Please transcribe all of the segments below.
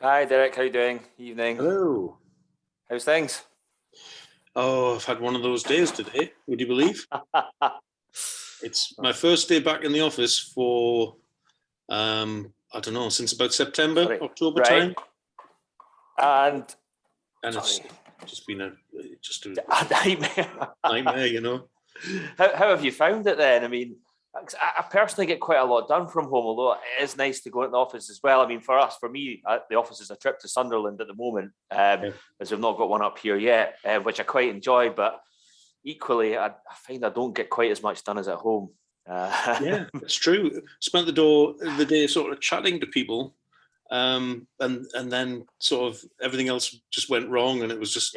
Hi, Derek. How you doing? Evening. Hello. How's things? Oh, I've had one of those days today. Would you believe? It's my first day back in the office for, I don't know, since about September, Right. October Right. time. And It's just been a nightmare. nightmare. How have you found it then? I mean, I personally get quite a lot done from home, although it is nice to go in the office as well. I mean, for me, the office is a trip to Sunderland at the moment, as we've not got one up here yet, which I quite enjoy. But equally, I find I don't get quite as much done as at home. Yeah, it's true. Spent the day sort of chatting to people, and then sort of everything else just went wrong, and it was just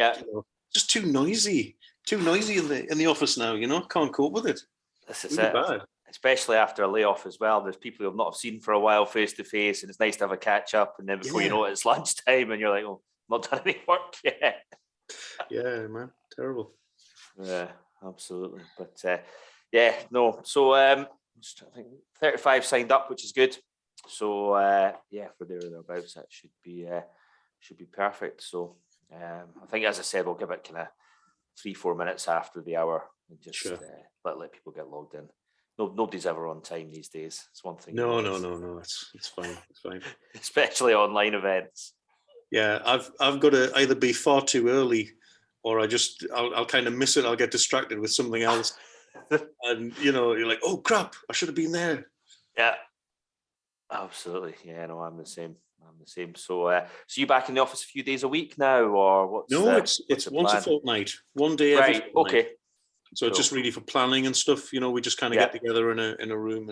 just too noisy in the office now. Can't cope with it. This is really it. bad. Especially after a layoff as well. There's people you've not seen for a while face to face, and it's nice to have a catch up. And then before you know it, it's lunchtime, and you're like, "Oh, I'm not done any work yet." Yeah, man, terrible. Yeah, absolutely. But no. So I think 35 signed up, which is good. So for thereabouts, that should be perfect. So I think, as I said, we'll give it kind of 3-4 minutes after the hour and just let people get logged in. Nobody's ever on time these days. It's one thing. No. It's fine. It's fine. Especially online events. Yeah, I've got to either be far too early, or I'll kind of miss it. I'll get distracted with something else, and you're like, oh crap, I should have been there. Yeah, absolutely. Yeah, no, I'm the same. So, so you back in the office a few days a week now, or what's? No, it's once a fortnight, one day every fortnight. Okay. So it's just really for planning and stuff. We just kind of get together in a room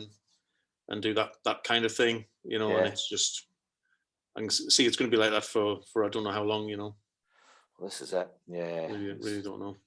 and do that kind of thing. And it's just, I can see it's going to be like that for I don't know how long. Well, this is it. Yeah. Really don't know.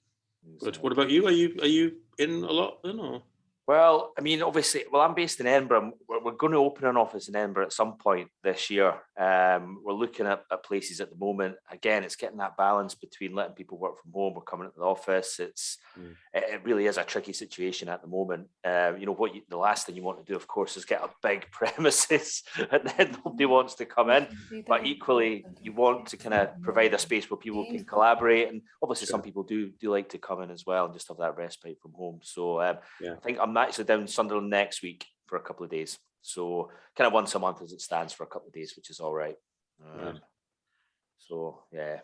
But what about you? Are you in a lot then, or? Well, I mean, obviously, I'm based in Edinburgh. We're going to open an office in Edinburgh at some point this year. We're looking at places at the moment. Again, it's getting that balance between letting people work from home or coming into the office. It really is a tricky situation at the moment. The last thing you want to do, of course, is get a big premises and then nobody wants to come in. But equally, you want to kind of provide a space where people can collaborate. And obviously, some people do like to come in as well and just have that respite from home. So I think I'm actually down in Sunderland next week for a couple of days. So kind of once a month as it stands for a couple of days, which is all right. So a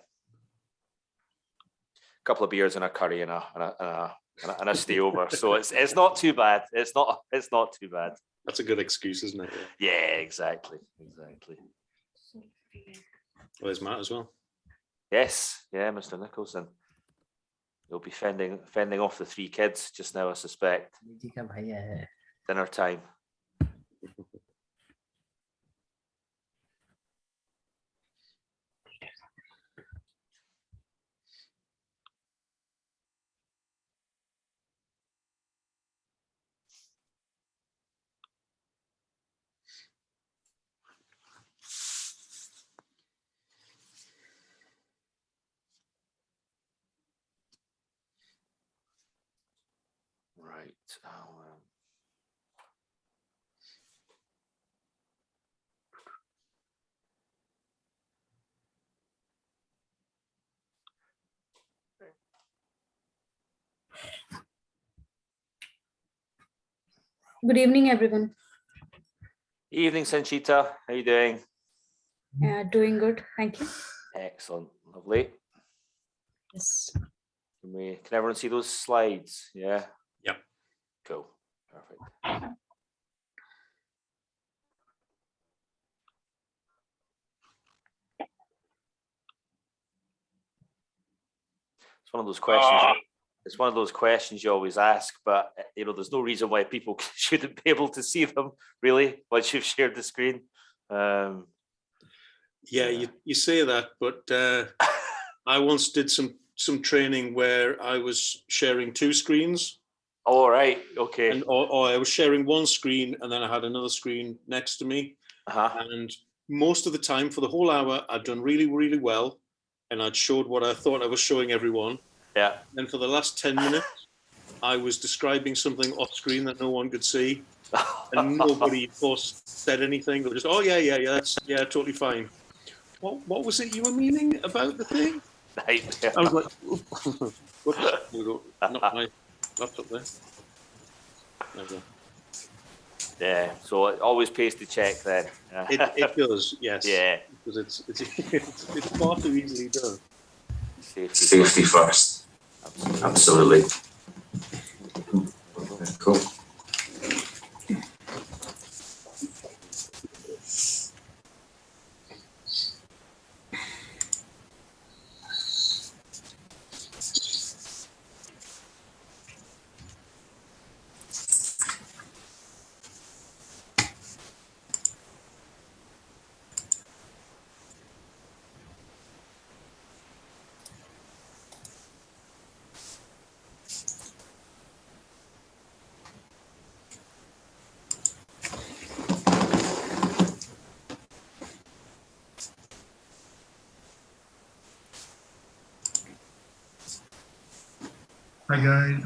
couple of beers and a curry and a stay over. So it's not too bad. It's not too bad. That's a good excuse, isn't it? Yeah, exactly. Well, there's Matt as well. Yes, Mr. Nicholson. He'll be fending off the 3 kids just now, I suspect. Dinner time. Right. Good evening, everyone. Evening, Sanchita. How are you doing? Doing good. Thank you. Excellent. Lovely. Yes. Can everyone see those slides? Yeah? Yep. Cool. Perfect. It's one of those questions. It's one of those questions you always ask, but there's no reason why people shouldn't be able to see them, really, once you've shared the screen. You say that, but I once did some training where I was sharing 2 screens. All right. Okay. Or I was sharing one screen and then I had another screen next to me. And most of the time, for the whole hour, I'd done really, really well, and I'd showed what I thought I was showing everyone. Yeah. And for the last 10 minutes, I was describing something off screen that no one could see, and nobody, of course, said anything. They were just, oh yeah, that's totally fine. what was it you were meaning about the thing? Right. I was like, whoops, not my laptop there. There we go. Yeah, so it always pays to check then. It does, yes. Yeah. Because it's far too easily done. Safety first. Absolutely. Cool. Hi guys.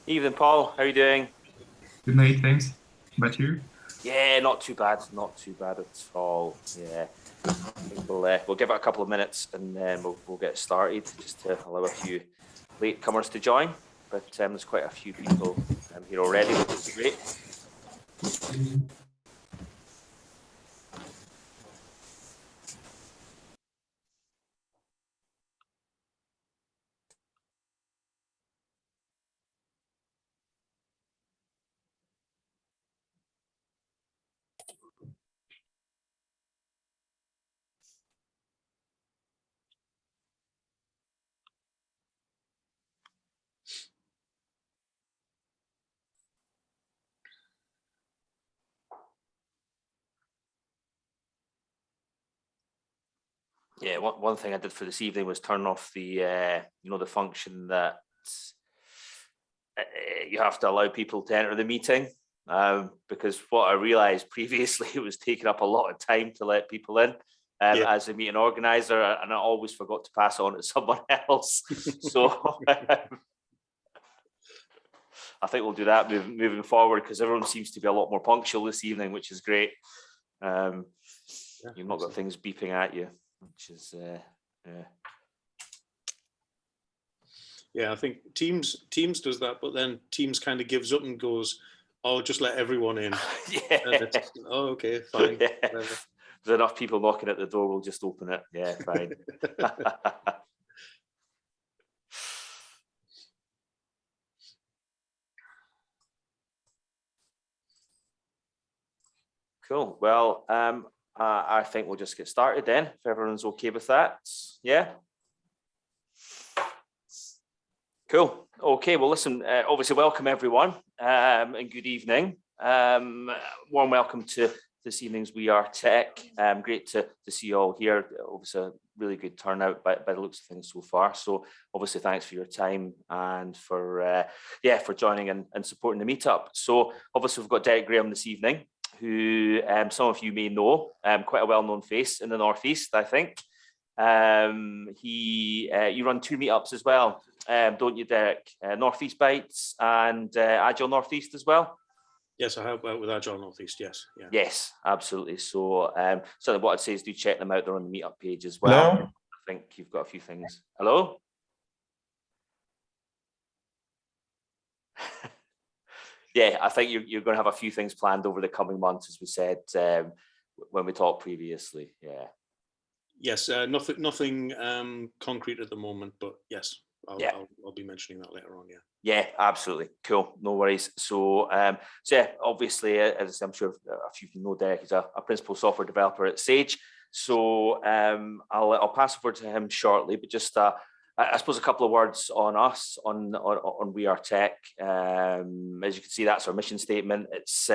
Evening, Paul. How are you doing? Good night, thanks. But you? Yeah, not too bad. Not too bad at all. Yeah, I think we'll give it a couple of minutes and then we'll get started, just to allow a few latecomers to join. But there's quite a few people here already, which is great. Yeah, one thing I did for this evening was turn off the the function that you have to allow people to enter the meeting, because what I realized previously, it was taking up a lot of time to let people in as a meeting organizer, and I always forgot to pass on to someone else. So I think we'll do that moving forward, because everyone seems to be a lot more punctual this evening, which is great. You've not got things beeping at you, which is Yeah, I think Teams does that, but then Teams kind of gives up and goes, "Oh, just let everyone in." Yeah. Oh, okay, fine. Yeah. If there's enough people knocking at the door, we'll just open it. Yeah, fine. Cool. Well, I think we'll just get started then, if everyone's okay with that. Yeah. Cool. Okay. Well, listen. Obviously, welcome everyone, and good evening. Warm welcome to this evening's We Are Tech. Great to see you all here. Obviously, a really good turnout by the looks of things so far. So, obviously, thanks for your time and for joining and supporting the meetup. So, obviously, we've got Derek Graham this evening, who some of you may know, quite a well-known face in the Northeast, I think. You run 2 meetups as well, don't you, Derek? NE Bytes and Agile North East as well. Yes, I help out with Agile North East. Yes. Yeah. Yes, absolutely. So, so what I'd say is do check them out. They're on the meetup page as well. Hello? I think you've got a few things. Hello. Yeah, I think you're going to have a few things planned over the coming months, as we said when we talked previously. Yeah. Yes, nothing concrete at the moment, but yes, I'll be mentioning that later on. Yeah. Yeah, absolutely. Cool. No worries. So, yeah, obviously, as I'm sure a few of you know, Derek is a principal software developer at Sage. So, I'll pass over to him shortly, but just I suppose a couple of words on us on We Are Tech. As you can see, that's our mission statement. It's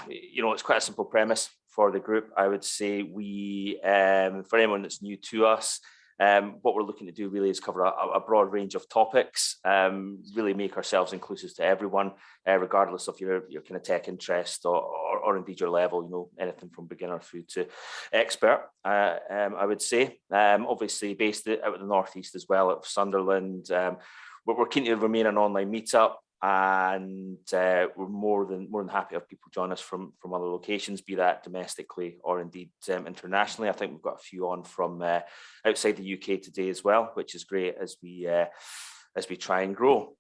it's quite a simple premise for the group. I would say we, for anyone that's new to us, what we're looking to do really is cover a broad range of topics, really make ourselves inclusive to everyone, regardless of your kind of tech interest or indeed your level, anything from beginner through to expert, I would say. Obviously based out of the Northeast as well, at Sunderland. We're keen to remain an online meetup. and we're more than happy to have people join us from other locations, be that domestically or indeed internationally. I think we've got a few on from outside the UK today as well, which is great as we try and grow.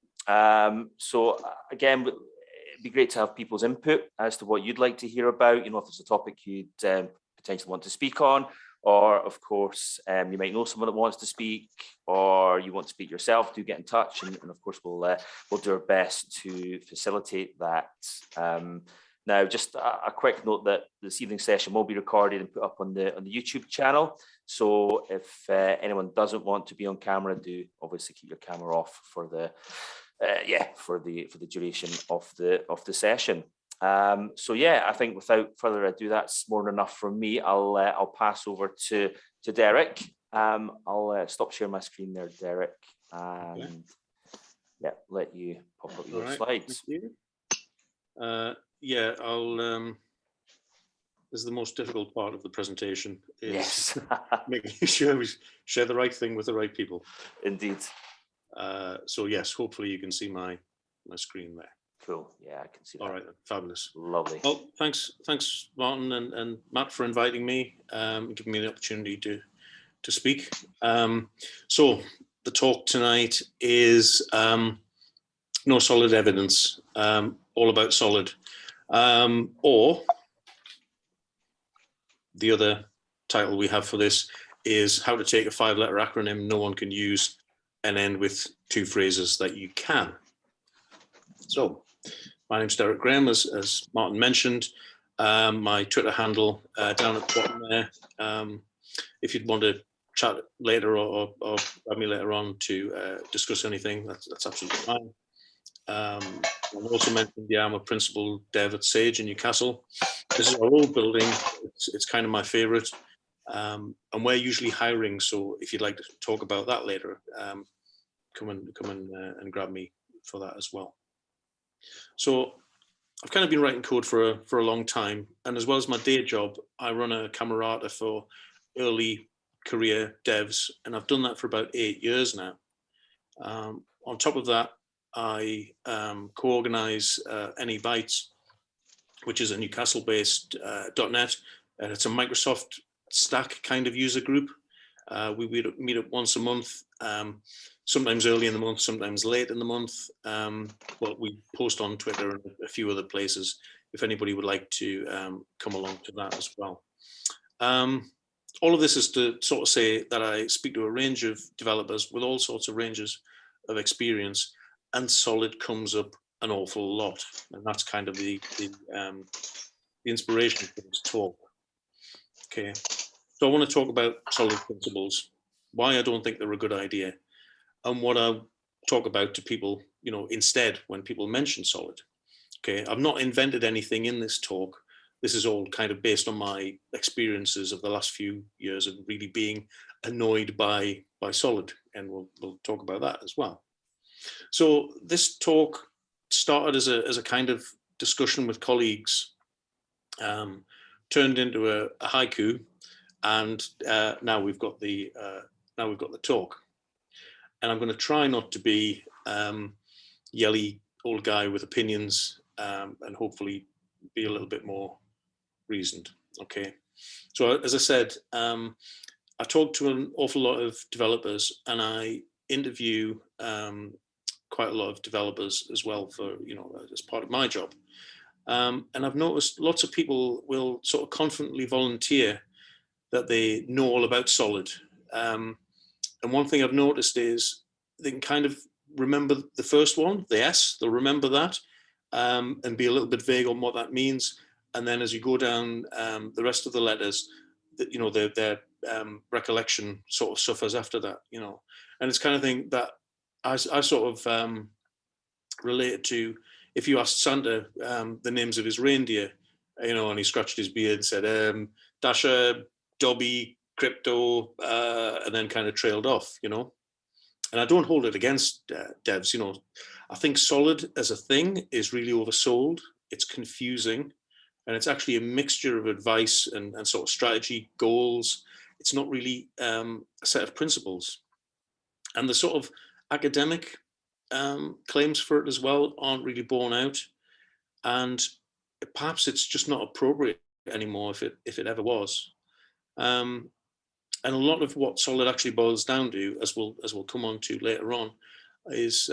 So again, it'd be great to have people's input as to what you'd like to hear about. You know, if there's a topic you'd potentially want to speak on, or of course, you might know someone that wants to speak, or you want to speak yourself, do get in touch, and of course we'll do our best to facilitate that. Now, just a quick note that this evening's session will be recorded and put up on the YouTube channel. So if anyone doesn't want to be on camera, do obviously keep your camera off for the duration of the session. So yeah, I think without further ado, that's more than enough from me. I'll pass over to Derek. I'll stop sharing my screen there, Derek, and let you pop up your slides. Thank you. This is the most difficult part of the presentation. Is making sure we share the right thing with the right people. Indeed. So yes, hopefully you can see my screen there. Cool. Yeah, I can see that. All right, fabulous. Lovely. Well, thanks, Martin and Matt, for inviting me, giving me the opportunity to speak. So the talk tonight is no solid evidence, all about solid, or the other title we have for this is how to take a 5-letter acronym no one can use and end with 2 phrases that you can. So my name's Derek Graham, as Martin mentioned. My Twitter handle down at the bottom there. If you'd want to chat later or grab me later on to discuss anything, that's absolutely fine. I've also mentioned, I'm a principal dev at Sage in Newcastle. This is our old building. It's kind of my favorite. And we're usually hiring, so if you'd like to talk about that later, come and grab me for that as well. So I've kind of been writing code for a long time, and as well as my day job, I run a camerata for early career devs, and I've done that for about 8 years now. On top of that, I co-organize NE Bytes, which is a Newcastle-based .NET, and it's a Microsoft stack kind of user group. We meet up once a month, sometimes early in the month, sometimes late in the month. Well, we post on Twitter and a few other places if anybody would like to come along to that as well. All of this is to sort of say that I speak to a range of developers with all sorts of ranges of experience, and solid comes up an awful lot, and that's kind of the inspiration for this talk. Okay, so I want to talk about solid principles, why I don't think they're a good idea, and what I talk about to people, instead when people mention solid. Okay, I've not invented anything in this talk. This is all kind of based on my experiences of the last few years of really being annoyed by solid, and we'll talk about that as well. So this talk started as a kind of discussion with colleagues, turned into a haiku, and now we've got the talk. And I'm going to try not to be yelly old guy with opinions, and hopefully be a little bit more reasoned. Okay. So as I said, I talk to an awful lot of developers, and I interview quite a lot of developers as well for, as part of my job. And I've noticed lots of people will sort of confidently volunteer that they know all about solid. And one thing I've noticed is they can kind of remember the first one, the S, they'll remember that, and be a little bit vague on what that means. And then as you go down the rest of the letters, their recollection sort of suffers after that, and it's kind of thing that I sort of related to if you asked Santa the names of his reindeer, and he scratched his beard and said, Dasher, Dobby, Crypto, and then kind of trailed off, And I don't hold it against devs, I think solid as a thing is really oversold. It's confusing, and it's actually a mixture of advice and sort of strategy, goals. It's not really a set of principles. And the sort of academic claims for it as well aren't really borne out, and perhaps it's just not appropriate anymore if it ever was. And a lot of what solid actually boils down to, as we'll come on to later on, is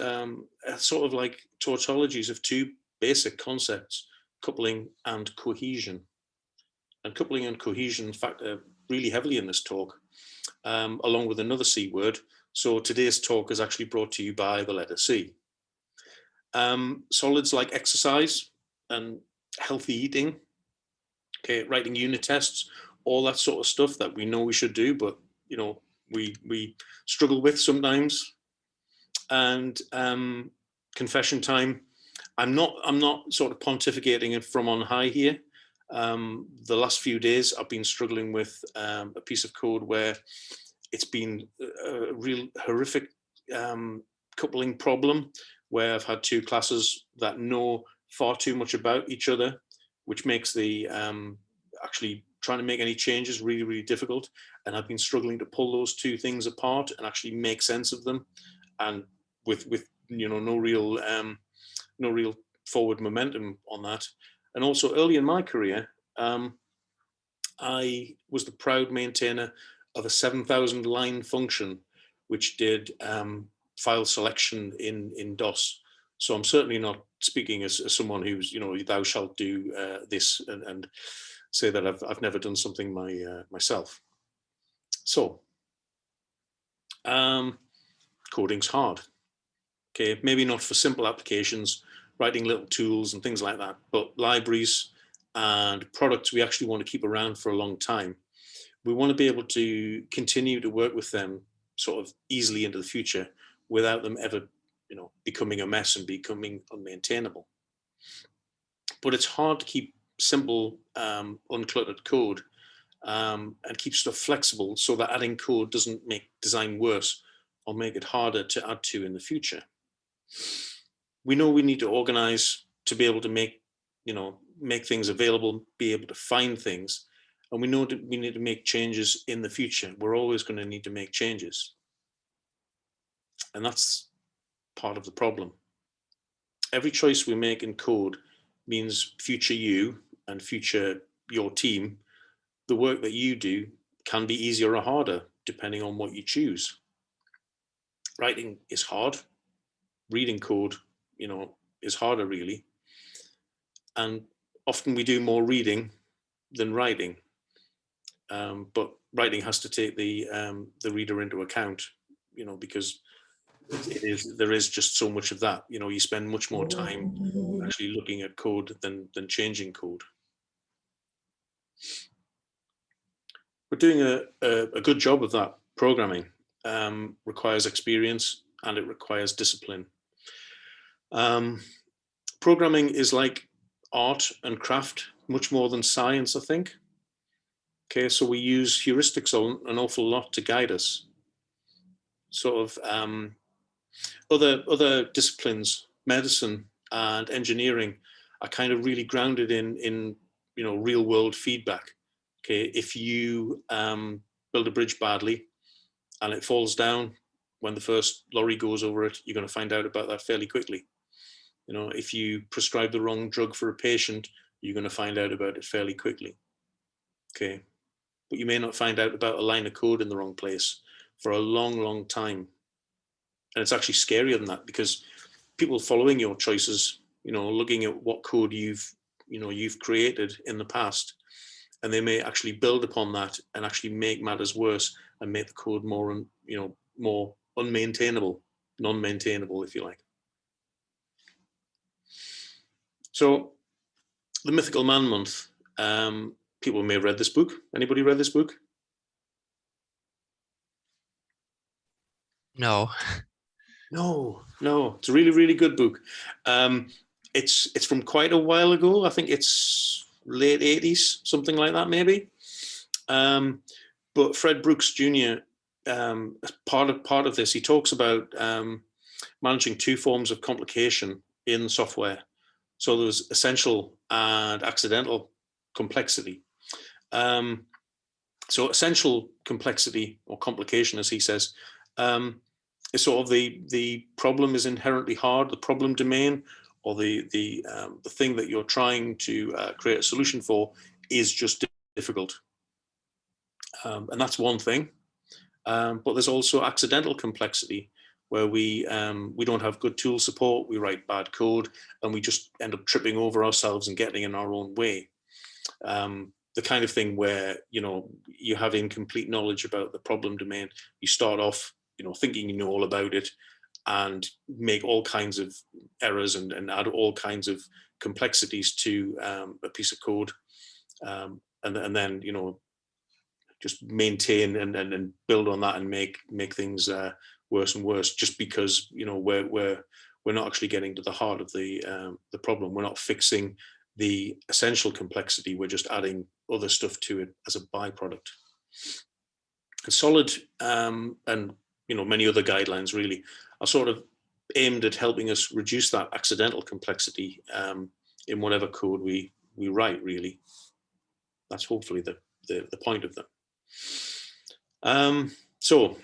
sort of like tautologies of two basic concepts: coupling and cohesion. And coupling and cohesion factor really heavily in this talk, along with another C word. So today's talk is actually brought to you by the letter C. Solids like exercise and healthy eating, okay, writing unit tests, all that sort of stuff that we know we should do, but you know, we struggle with sometimes. And confession time. I'm not sort of pontificating from on high here. The last few days I've been struggling with a piece of code where it's been a real horrific coupling problem, where I've had two classes that know far too much about each other, which makes the actually trying to make any changes really, really difficult. And I've been struggling to pull those two things apart and actually make sense of them, and with you know, no real forward momentum on that. And also early in my career, I was the proud maintainer of a 7,000 line function, which did file selection in DOS. So I'm certainly not speaking as someone who's, you know, thou shalt do this and say that I've never done something myself. So coding's hard. Okay, maybe not for simple applications, writing little tools and things like that, but libraries and products we actually want to keep around for a long time. We want to be able to continue to work with them sort of easily into the future without them ever, you know, becoming a mess and becoming unmaintainable. But it's hard to keep simple, uncluttered code and keep stuff flexible so that adding code doesn't make design worse or make it harder to add to in the future. We know we need to organize to be able to make, you know, make things available, be able to find things. And we know that we need to make changes in the future. We're always going to need to make changes. And that's part of the problem. Every choice we make in code means future you and future your team, the work that you do can be easier or harder depending on what you choose. Writing is hard. Reading code, you know, is harder really. And often we do more reading than writing. But writing has to take the reader into account, you know, because there is just so much of that. You know, you spend much more time actually looking at code than changing code. We're doing a good job of that. Programming requires experience and it requires discipline. Programming is like art and craft, much more than science, I think. Okay, so we use heuristics an awful lot to guide us. Sort of other disciplines, medicine and engineering, are kind of really grounded in you know, real world feedback. Okay, if you build a bridge badly and it falls down when the first lorry goes over it, you're going to find out about that fairly quickly. You know, if you prescribe the wrong drug for a patient, you're going to find out about it fairly quickly. Okay, but you may not find out about a line of code in the wrong place for a long, long time. And it's actually scarier than that, because people following your choices, you know, looking at what code you've created in the past, and they may actually build upon that and actually make matters worse and make the code more, you know, more unmaintainable, non-maintainable, if you like. So the Mythical Man Month, people may have read this book. Anybody read this book? No. No. It's a really, really good book. It's from quite a while ago. I think it's late 80s, something like that, maybe. But Fred Brooks Jr., part of this, he talks about managing two forms of complication in software. So there's essential and accidental complexity. So essential complexity or complication, as he says, sort of the problem is inherently hard, the problem domain, or the thing that you're trying to create a solution for is just difficult. And that's one thing. But there's also accidental complexity, where we don't have good tool support, we write bad code, and we just end up tripping over ourselves and getting in our own way. The kind of thing where, you know, you have incomplete knowledge about the problem domain. You start off, you know, thinking you know all about it, and make all kinds of errors and add all kinds of complexities to a piece of code, and then, you know, just maintain and build on that and make things worse and worse, just because, you know, we're not actually getting to the heart of the problem. We're not fixing the essential complexity. We're just adding other stuff to it as a byproduct. And Solid and, you know, many other guidelines really are sort of aimed at helping us reduce that accidental complexity in whatever code we write. Really, that's hopefully the point of them. So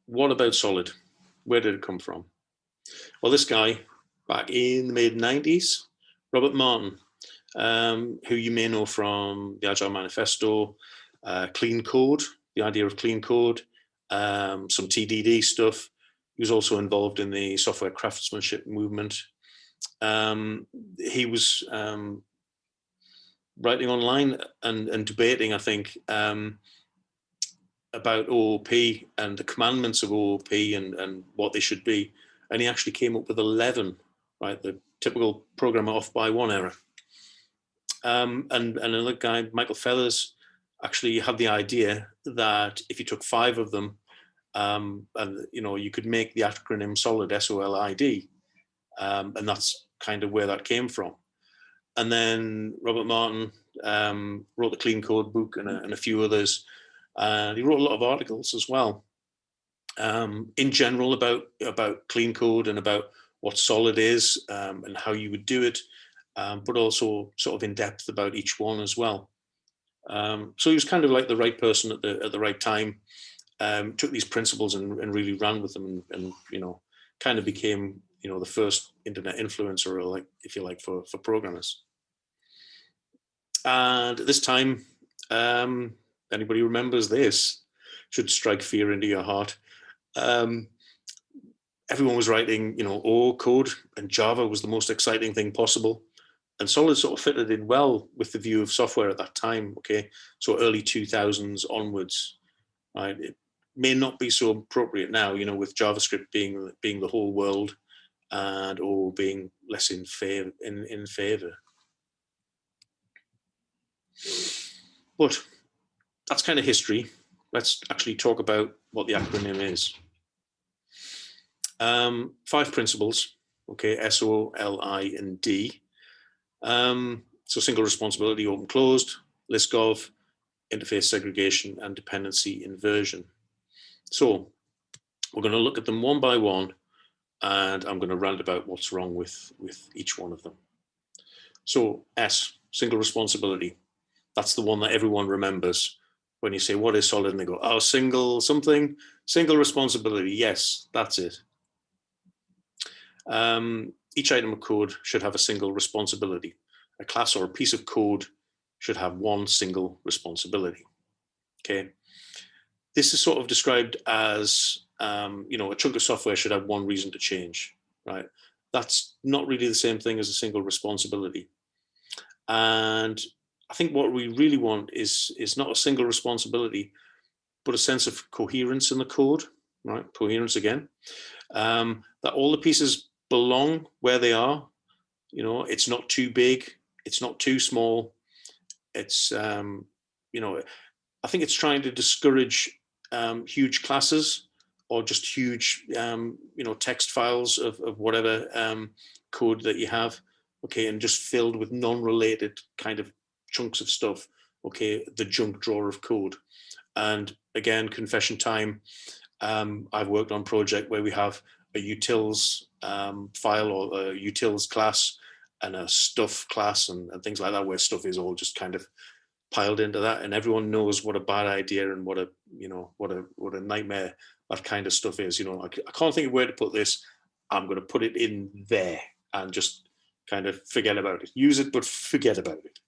what about Solid? Where did it come from? Well, this guy back in the mid-90s, Robert Martin, who you may know from the Agile Manifesto, clean code, the idea of clean code, some TDD stuff. He was also involved in the software craftsmanship movement. He was writing online and debating, I think, about OOP and the commandments of OOP and what they should be. And he actually came up with 11, right? The typical programmer off by one error. And another guy, Michael Feathers, actually had the idea that if you took 5 of them, and you know, you could make the acronym SOLID, SOLID, and that's kind of where that came from. And then Robert Martin wrote the Clean Code book and a few others. And he wrote a lot of articles as well, in general about clean code and about what Solid is and how you would do it, but also sort of in depth about each one as well. So he was kind of like the right person at the right time. Took these principles and really ran with them, and you know, kind of became, you know, the first internet influencer, or like, if you like, for programmers. And at this time, anybody remembers this, should strike fear into your heart. Everyone was writing, you know, O code, and Java was the most exciting thing possible. And Solid sort of fitted in well with the view of software at that time. Okay, so early 2000s onwards, right? It may not be so appropriate now, you know, with JavaScript being the whole world, and O being less in favor. But that's kind of history. Let's actually talk about what the acronym is. 5 principles, okay, S, O, L, I, and D. So single responsibility, open closed, list-gov, interface segregation, and dependency inversion. So we're going to look at them one by one, and I'm going to rant about what's wrong with each one of them. So S, single responsibility. That's the one that everyone remembers. When you say, what is Solid? And they go, oh, single something, single responsibility. Yes, that's it. Each item of code should have a single responsibility. A class or a piece of code should have one single responsibility. Okay. This is sort of described as, you know, a chunk of software should have one reason to change, right? That's not really the same thing as a single responsibility. And I think what we really want is not a single responsibility, but a sense of coherence in the code, right? Coherence again, that all the pieces belong where they are. You know, it's not too big, it's not too small. It's, you know, I think it's trying to discourage huge classes or just huge, you know, text files of whatever code that you have, okay, and just filled with non-related kind of chunks of stuff, okay, the junk drawer of code. And again, confession time, I've worked on a project where we have a utils file or a utils class and a stuff class and things like that, where stuff is all just kind of piled into that, and everyone knows what a bad idea and what a, you know, what a nightmare that kind of stuff is. You know, I can't think of where to put this. I'm going to put it in there and just kind of forget about it. Use it, but forget about it.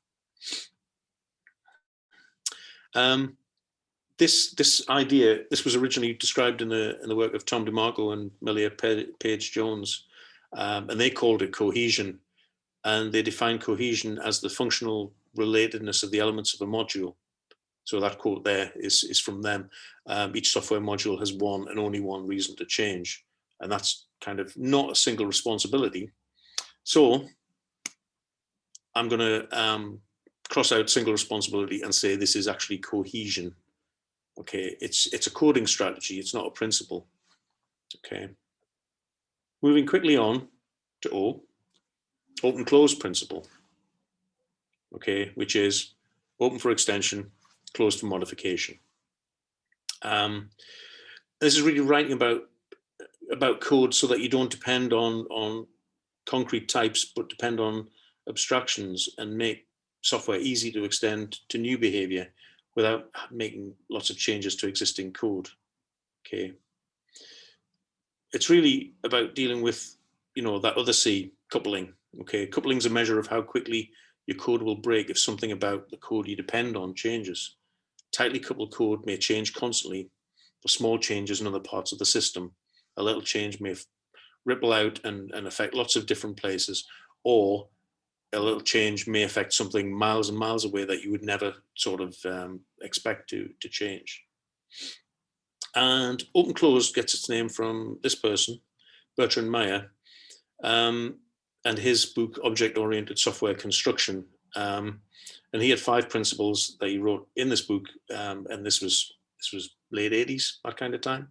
This idea, this was originally described in the work of Tom DeMarco and Melia Page Jones, and they called it cohesion, and they defined cohesion as the functional relatedness of the elements of a module. So that quote there is from them. Each software module has one and only one reason to change, and that's kind of not a single responsibility. So I'm going to cross out single responsibility and say this is actually cohesion. Okay, it's a coding strategy, it's not a principle. Okay, moving quickly on to O, open close principle. Okay, which is open for extension, closed for modification. This is really writing about code so that you don't depend on concrete types, but depend on abstractions and make software easy to extend to new behavior without making lots of changes to existing code. Okay, it's really about dealing with, you know, that other C, coupling. Okay, coupling is a measure of how quickly your code will break if something about the code you depend on changes. Tightly coupled code may change constantly for small changes in other parts of the system. A little change may ripple out and affect lots of different places, or a little change may affect something miles and miles away that you would never sort of expect to change. And open close gets its name from this person, Bertrand Meyer, and his book, Object Oriented Software Construction. And he had 5 principles that he wrote in this book, and this was late 80s, that kind of time.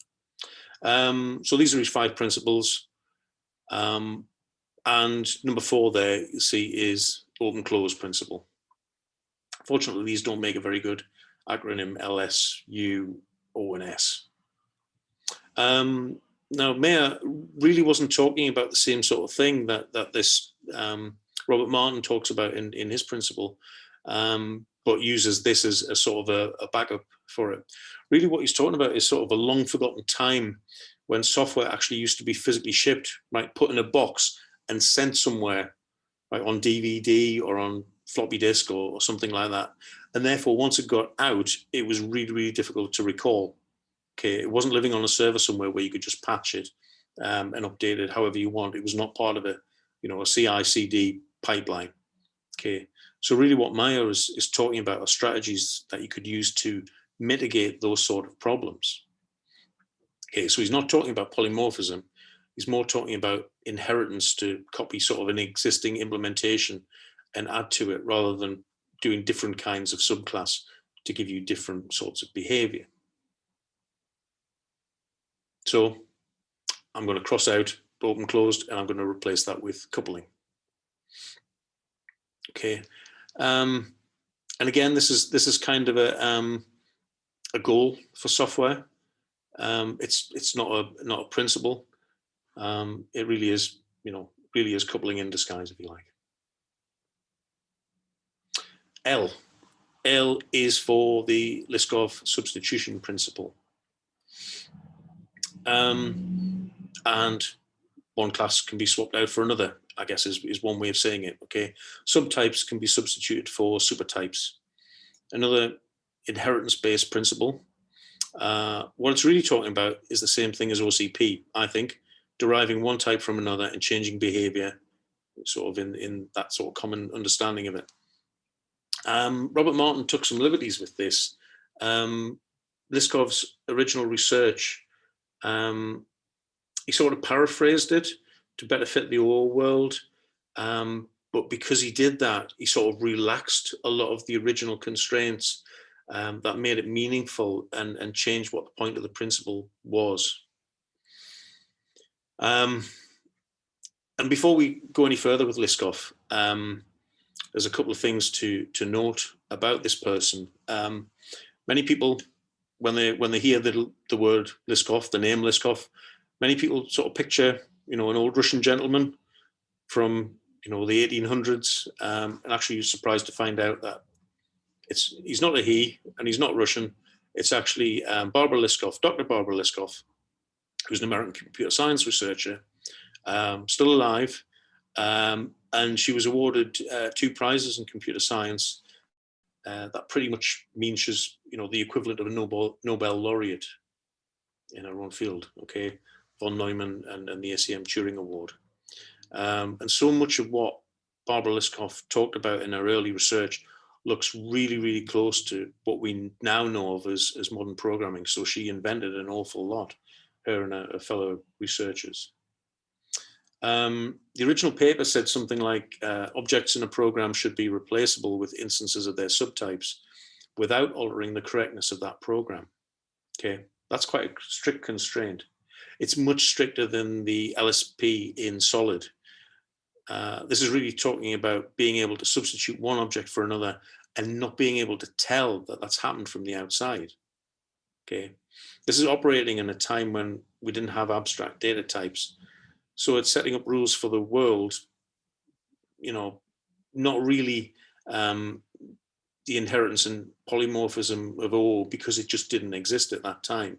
So these are his 5 principles. And number 4 there, you see, is open close principle. Fortunately, these don't make a very good acronym, LS, U, O, and S. Now, Meyer really wasn't talking about the same sort of thing that this Robert Martin talks about in his principle, but uses this as a sort of a backup for it. Really what he's talking about is sort of a long forgotten time when software actually used to be physically shipped, right, put in a box and sent somewhere, right, on DVD or on floppy disk or something like that. And therefore, once it got out, it was really, really difficult to recall. Okay, it wasn't living on a server somewhere where you could just patch it and update it however you want. It was not part of a, you know, a CI/CD pipeline. Okay, so really what Meyer is talking about are strategies that you could use to mitigate those sort of problems. Okay, so he's not talking about polymorphism. He's more talking about inheritance, to copy sort of an existing implementation and add to it, rather than doing different kinds of subclass to give you different sorts of behavior. So I'm going to cross out open closed and I'm going to replace that with coupling. Okay, and again, this is kind of a goal for software. It's not a principle. It really is, you know, really is coupling in disguise, if you like. L is for the Liskov substitution principle. And one class can be swapped out for another, I guess is one way of saying it. Okay, subtypes can be substituted for supertypes. Another inheritance-based principle. What it's really talking about is the same thing as OCP, I think, deriving one type from another and changing behavior, sort of in that sort of common understanding of it. Robert Martin took some liberties with this. Liskov's original research, he sort of paraphrased it to better fit the old world. But because he did that, he sort of relaxed a lot of the original constraints that made it meaningful and changed what the point of the principle was. And before we go any further with Liskov, there's a couple of things to note about this person. Many people, when they hear the word Liskov, the name Liskov, many people sort of picture, you know, an old Russian gentleman from, you know, the 1800s, and actually you're surprised to find out that he's not a he, and he's not Russian. It's actually Barbara Liskov, Dr. Barbara Liskov, who's an American computer science researcher, still alive. And she was awarded 2 prizes in computer science. That pretty much means she's, the equivalent of a Nobel laureate in her own field, okay? Von Neumann and the ACM Turing Award. And so much of what Barbara Liskov talked about in her early research looks really, really close to what we now know of as modern programming. So she invented an awful lot, her and her fellow researchers. The original paper said something like objects in a program should be replaceable with instances of their subtypes without altering the correctness of that program. Okay, that's quite a strict constraint. It's much stricter than the LSP in Solid. This is really talking about being able to substitute one object for another and not being able to tell that that's happened from the outside. Okay, this is operating in a time when we didn't have abstract data types. So it's setting up rules for the world, not really the inheritance and polymorphism of O, because it just didn't exist at that time.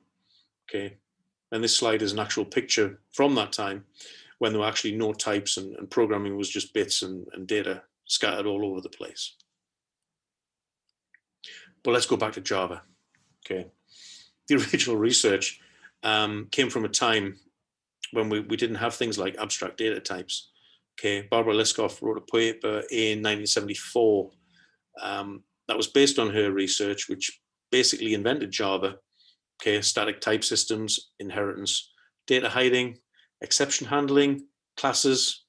Okay, and this slide is an actual picture from that time when there were actually no types and programming was just bits and data scattered all over the place. But let's go back to Java. Okay, the original research came from a time when we didn't have things like abstract data types. Okay, Barbara Liskov wrote a paper in 1974 that was based on her research, which basically invented Java. Okay, static type systems, inheritance, data hiding, exception handling, classes.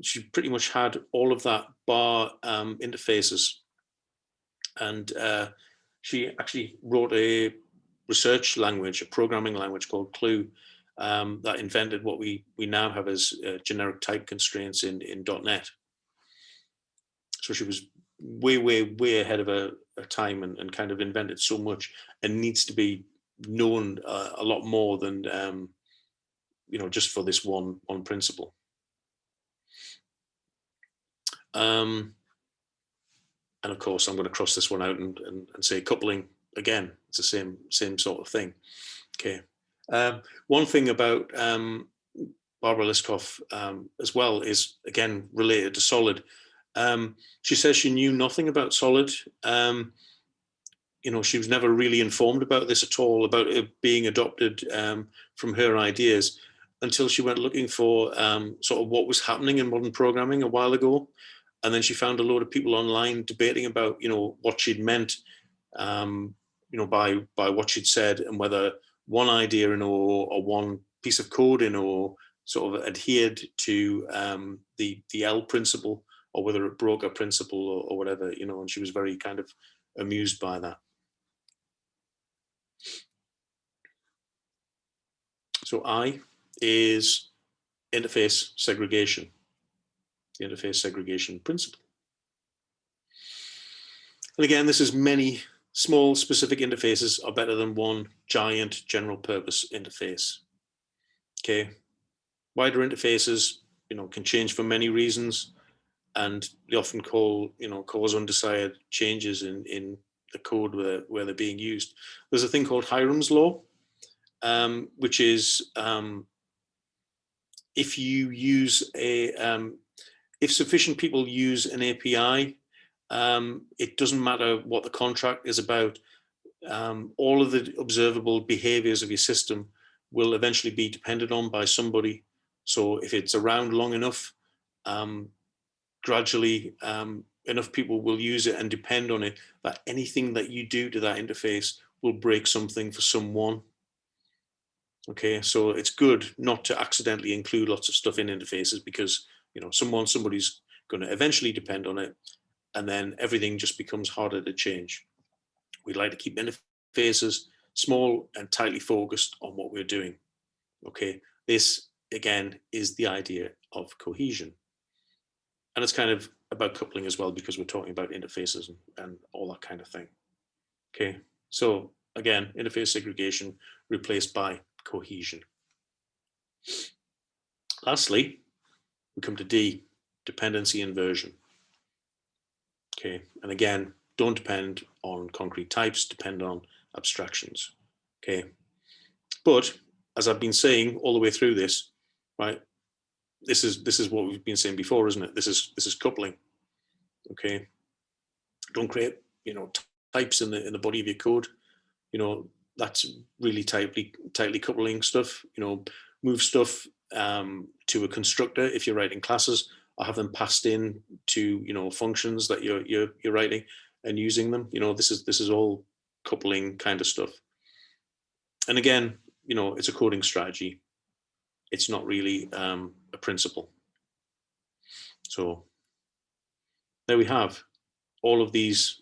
She pretty much had all of that bar interfaces. And she actually wrote a research language, a programming language called Clue, that invented what we now have as generic type constraints in .NET. So she was way ahead of her time and kind of invented so much and needs to be known a lot more than just for this one principle. And of course, I'm going to cross this one out and say coupling again. It's the same sort of thing. Okay. One thing about Barbara Liskov as well is, again, related to Solid. She says she knew nothing about Solid. She was never really informed about this at all, about it being adopted from her ideas, until she went looking for sort of what was happening in modern programming a while ago. And then she found a load of people online debating about, what she'd meant, by what she'd said, and whether one idea in O or one piece of code in O sort of adhered to the L principle, or whether it broke a principle or whatever, and she was very kind of amused by that. So I is interface segregation, the interface segregation principle. And again, this is many small specific interfaces are better than one giant general purpose interface. Okay, wider interfaces, can change for many reasons, and they often cause undesired changes in the code where they're being used. There's a thing called Hiram's law, which is if sufficient people use an API, it doesn't matter what the contract is about. All of the observable behaviors of your system will eventually be depended on by somebody. So if it's around long enough, gradually enough people will use it and depend on it, that anything that you do to that interface will break something for someone. Okay, so it's good not to accidentally include lots of stuff in interfaces, because somebody's going to eventually depend on it, and then everything just becomes harder to change. We'd like to keep interfaces small and tightly focused on what we're doing. Okay, this again is the idea of cohesion. And it's kind of about coupling as well, because we're talking about interfaces and all that kind of thing. Okay, so again, interface segregation replaced by cohesion. Lastly, we come to D, dependency inversion. Okay, and again, don't depend on concrete types, depend on abstractions. Okay, but as I've been saying all the way through this, right? This is what we've been saying before, isn't it? This is coupling. Okay, don't create types in the body of your code. That's really tightly coupling stuff. Move stuff to a constructor if you're writing classes, or have them passed in to functions that you're writing and using them. This is all coupling kind of stuff. And again, it's a coding strategy. It's not really a principle. So there we have all of these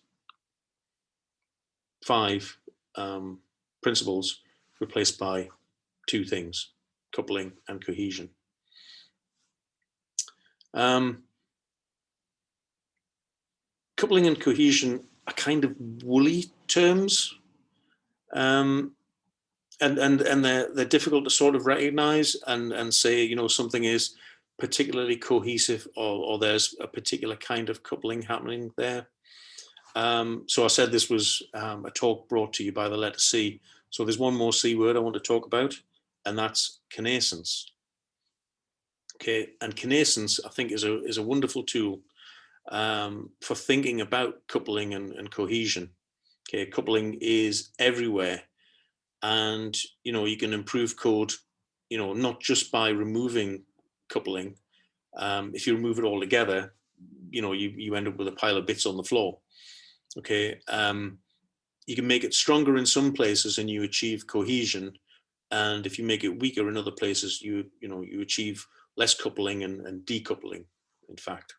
5 principles replaced by 2 things: coupling and cohesion. Coupling and cohesion are kind of woolly terms, and they're difficult to sort of recognize and say something is particularly cohesive, or there's a particular kind of coupling happening there. So I said this was a talk brought to you by the letter C. So there's one more C word I want to talk about, and that's connaissance. Okay, and connaissance, I think, is a wonderful tool for thinking about coupling and cohesion. Okay, coupling is everywhere, and you can improve code, not just by removing coupling. If you remove it all together, you end up with a pile of bits on the floor. Okay, you can make it stronger in some places and you achieve cohesion, and if you make it weaker in other places, you achieve less coupling and decoupling, in fact.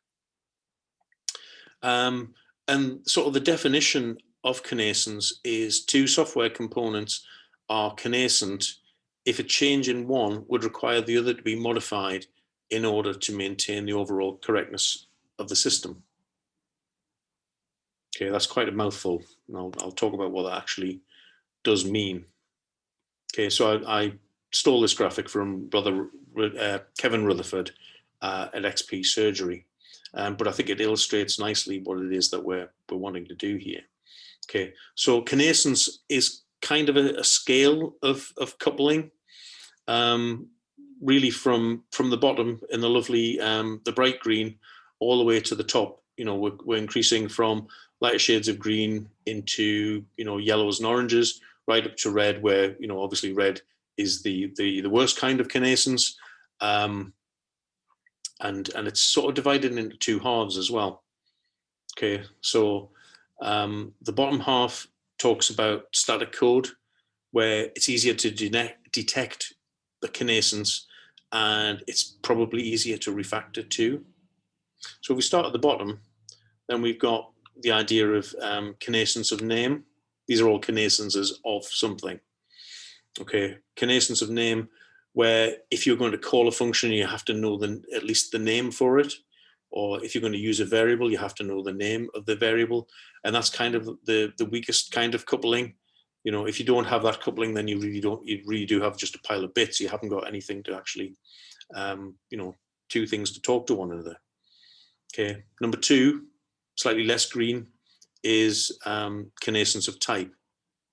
And sort of the definition of connaissance is 2 software components are connaissant if a change in one would require the other to be modified in order to maintain the overall correctness of the system. Okay, that's quite a mouthful. And I'll talk about what that actually does mean. Okay, so I stole this graphic from brother Kevin Rutherford at XP Surgery, but I think it illustrates nicely what it is that we're wanting to do here. Okay, so connaissance is kind of a scale of coupling, really from the bottom in the lovely the bright green all the way to the top. We're increasing from lighter shades of green into yellows and oranges, right up to red, where obviously red is the worst kind of connaissance, and it's sort of divided into 2 halves as well. Okay, so the bottom half talks about static code, where it's easier to detect the connaissance, and it's probably easier to refactor too. So if we start at the bottom, then we've got the idea of connaissance of name. These are all connaissances of something. Okay, connaissance of name, where if you're going to call a function, you have to know at least the name for it. Or if you're going to use a variable, you have to know the name of the variable. And that's kind of the weakest kind of coupling. If you don't have that coupling, then you really do have just a pile of bits. You haven't got anything to actually, 2 things to talk to one another. Okay, number 2, slightly less green, is connaissance of type.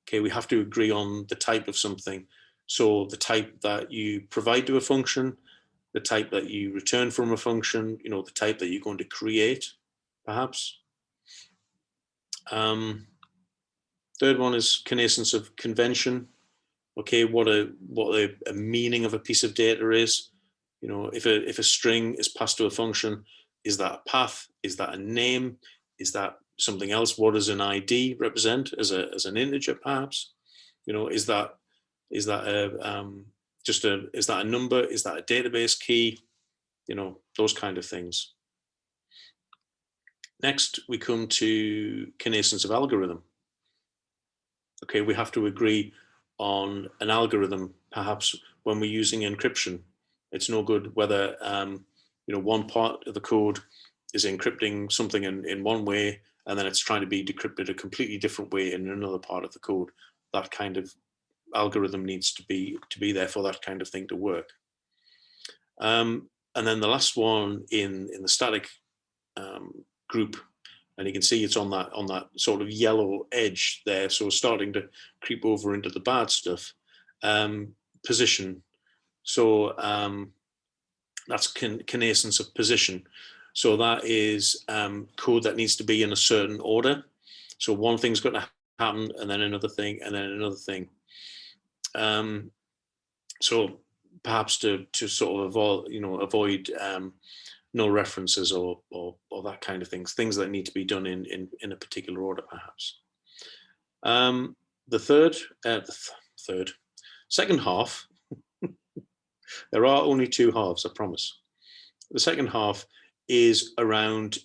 Okay, we have to agree on the type of something. So the type that you provide to a function, the type that you return from a function, the type that you're going to create, perhaps. Third one is connaissance of convention. Okay, what a meaning of a piece of data is. If a string is passed to a function, is that a path? Is that a name? Is that something else? What does an ID represent as an integer, perhaps? Is that a number? Is that a database key? Those kind of things. Next, we come to connaissance of algorithm. Okay, we have to agree on an algorithm, perhaps when we're using encryption. It's no good whether one part of the code is encrypting something in one way, and then it's trying to be decrypted a completely different way in another part of the code. That kind of algorithm needs to be there for that kind of thing to work. And then the last one in the static group and you can see it's on that sort of yellow edge there. So starting to creep over into the bad stuff. Position. So that's connaissance of position. So that is code that needs to be in a certain order. So one thing's going to happen, and then another thing, and then another thing. So perhaps to sort of avoid null references or that kind of things that need to be done in a particular order, perhaps. The second half. There are only two halves, I promise. The second half is around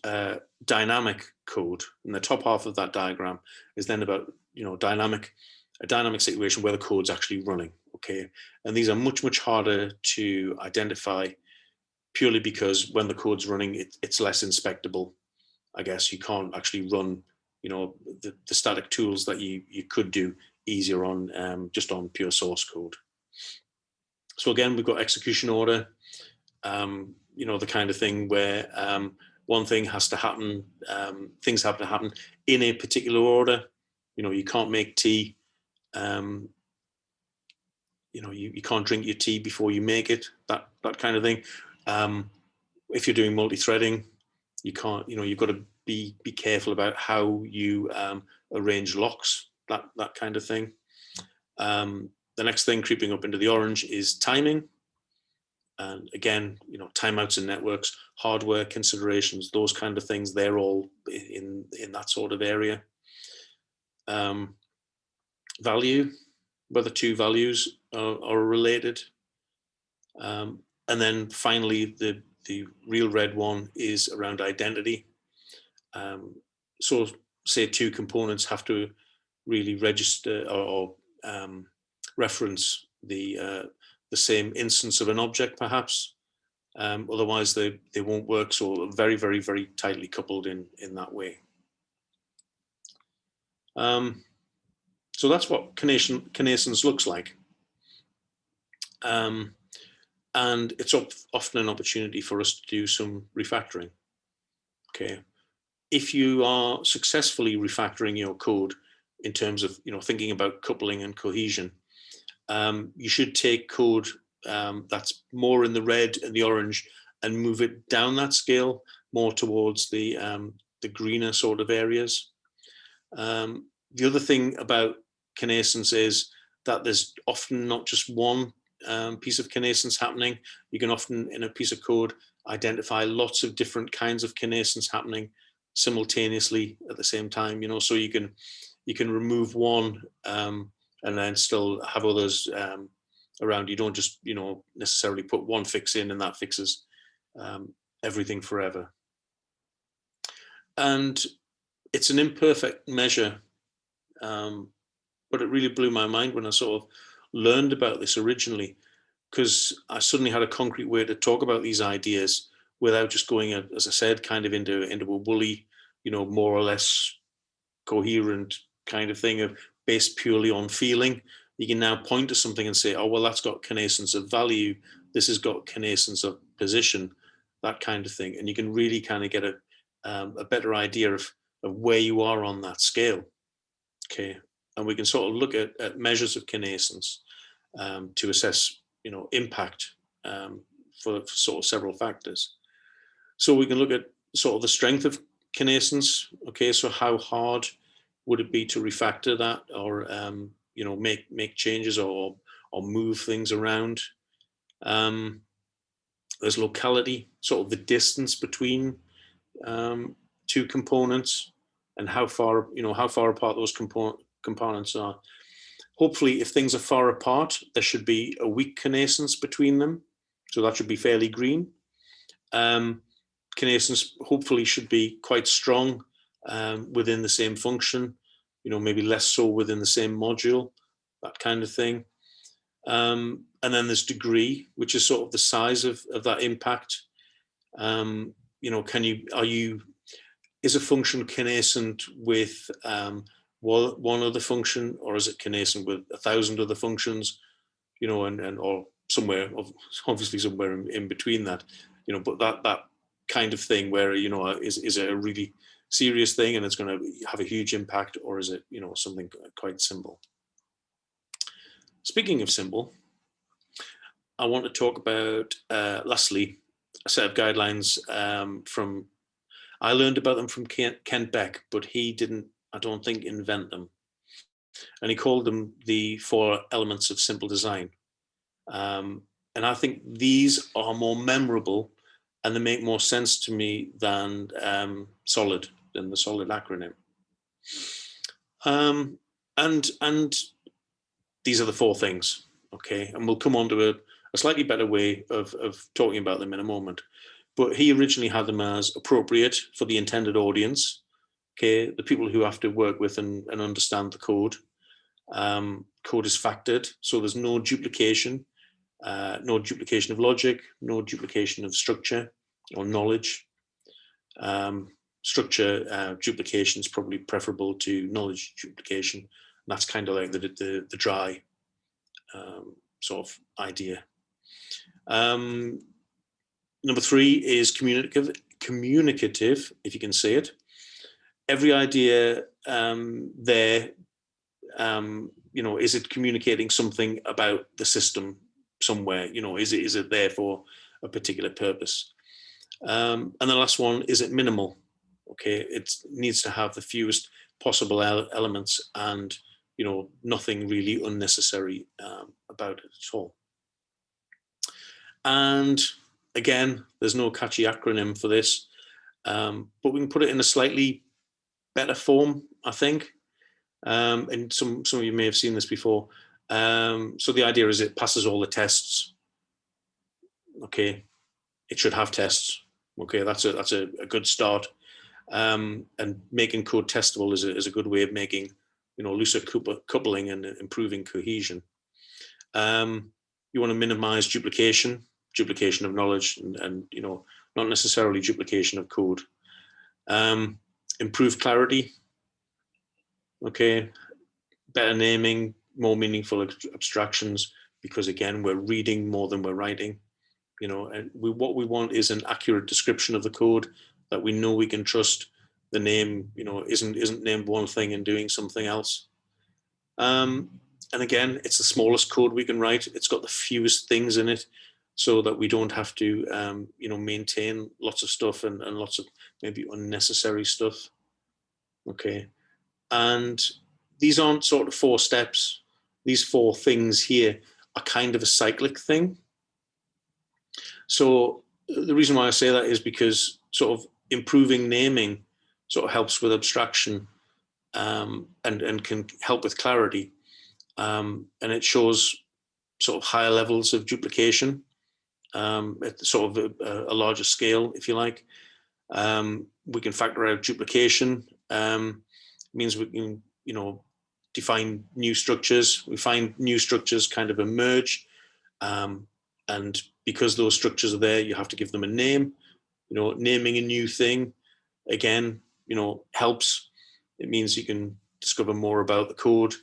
dynamic code, and the top half of that diagram is then about a dynamic situation where the code's actually running. Okay, and these are much harder to identify, purely because when the code's running, it's less inspectable. I guess you can't actually run the static tools that you could do easier on just on pure source code. So again, we've got execution order, the kind of thing where one thing has to happen, things have to happen in a particular order. You can't make tea, you can't drink your tea before you make it, that kind of thing. If you're doing multi-threading, you can't, you've got to be careful about how you arrange locks, that kind of thing. The next thing creeping up into the orange is timing. And again, timeouts in networks, hardware considerations, those kind of things, they're all in that sort of area. Value, whether two values are related. And then finally, the real red one is around identity. So say two components have to really register or reference the same instance of an object, perhaps. Otherwise, they won't work. So very, very, very tightly coupled in that way. So that's what connaissance looks like. And it's often an opportunity for us to do some refactoring. Okay, if you are successfully refactoring your code in terms of thinking about coupling and cohesion, you should take code that's more in the red and the orange and move it down that scale more towards the greener sort of areas. The other thing about connaissance is that there's often not just one piece of connaissance happening. You can often, in a piece of code, identify lots of different kinds of connaissance happening simultaneously at the same time. So you can remove one and then still have others around. You don't just necessarily put one fix in and that fixes everything forever. And it's an imperfect measure, but it really blew my mind when I sort of learned about this originally, because I suddenly had a concrete way to talk about these ideas without just going, as I said, kind of into a woolly, more or less coherent kind of thing of based purely on feeling. You can now point to something and say, oh, well, that's got connaissance of value. This has got connaissance of position, that kind of thing. And you can really kind of get a better idea of where you are on that scale. Okay. And we can sort of look at measures of connaissance to assess, impact for sort of several factors. So we can look at sort of the strength of connaissance. Okay, so how hard would it be to refactor that, or make changes or move things around? There's locality, sort of the distance between two components, and how far apart those components are. Hopefully, if things are far apart, there should be a weak connaissance between them. So that should be fairly green. Connaissance hopefully should be quite strong within the same function, maybe less so within the same module, that kind of thing. And then there's degree, which is sort of the size of that impact. Is a function connaissant with one other function, or is it connaissant with 1,000 other functions, or somewhere, obviously somewhere in between that, but that kind of thing where, is it a really serious thing and it's going to have a huge impact, or is it, something quite simple? Speaking of simple, I want to talk about, lastly, a set of guidelines I learned about them from Kent Beck, but he didn't, I don't think, invent them. And he called them the 4 elements of simple design. And I think these are more memorable and they make more sense to me than the SOLID acronym. And these are the 4 things, okay? And we'll come on to a slightly better way of talking about them in a moment. But he originally had them as appropriate for the intended audience, okay? The people who have to work with and understand the code. Code is factored, so there's no duplication of logic, no duplication of structure or knowledge. Structure duplication is probably preferable to knowledge duplication. And that's kind of like the dry sort of idea. Number 3 is communicative, if you can say it. Every idea there, is it communicating something about the system somewhere? Is it there for a particular purpose? And the last one, is it minimal? Okay, it needs to have the fewest possible elements and, nothing really unnecessary about it at all. And again, there's no catchy acronym for this, but we can put it in a slightly better form, I think. And some of you may have seen this before. So the idea is it passes all the tests. Okay, it should have tests. Okay, that's a good start. And making code testable is a good way of making, looser coupling and improving cohesion. You want to minimize duplication of knowledge, and not necessarily duplication of code. Improve clarity. Okay, better naming, more meaningful abstractions, because again, we're reading more than we're writing. And what we want is an accurate description of the code that we know we can trust. The name, isn't named one thing and doing something else. And again, it's the smallest code we can write. It's got the fewest things in it, so that we don't have to, maintain lots of stuff and lots of maybe unnecessary stuff. Okay. And these aren't sort of 4 steps. These 4 things here are kind of a cyclic thing. So the reason why I say that is because sort of improving naming sort of helps with abstraction, and can help with clarity. And it shows sort of higher levels of duplication at sort of a larger scale, if you like. We can factor out duplication. Means we can, define new structures. We find new structures kind of emerge. And because those structures are there, you have to give them a name. Naming a new thing, again, helps. It means you can discover more about the code.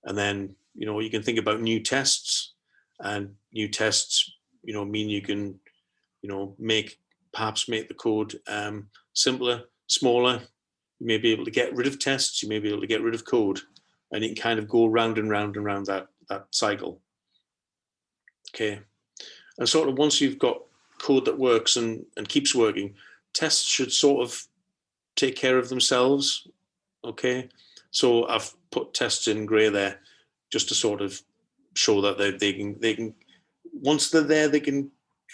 And then, you can think about new tests. And new tests, mean you can, perhaps make the code simpler, smaller. You may be able to get rid of tests. You may be able to get rid of code. And you can kind of go round and round and round that cycle. Okay. And sort of once you've got code that works and keeps working, tests should sort of take care of themselves. Okay. So I've put tests in gray there just to sort of show that they can, once they're there, they can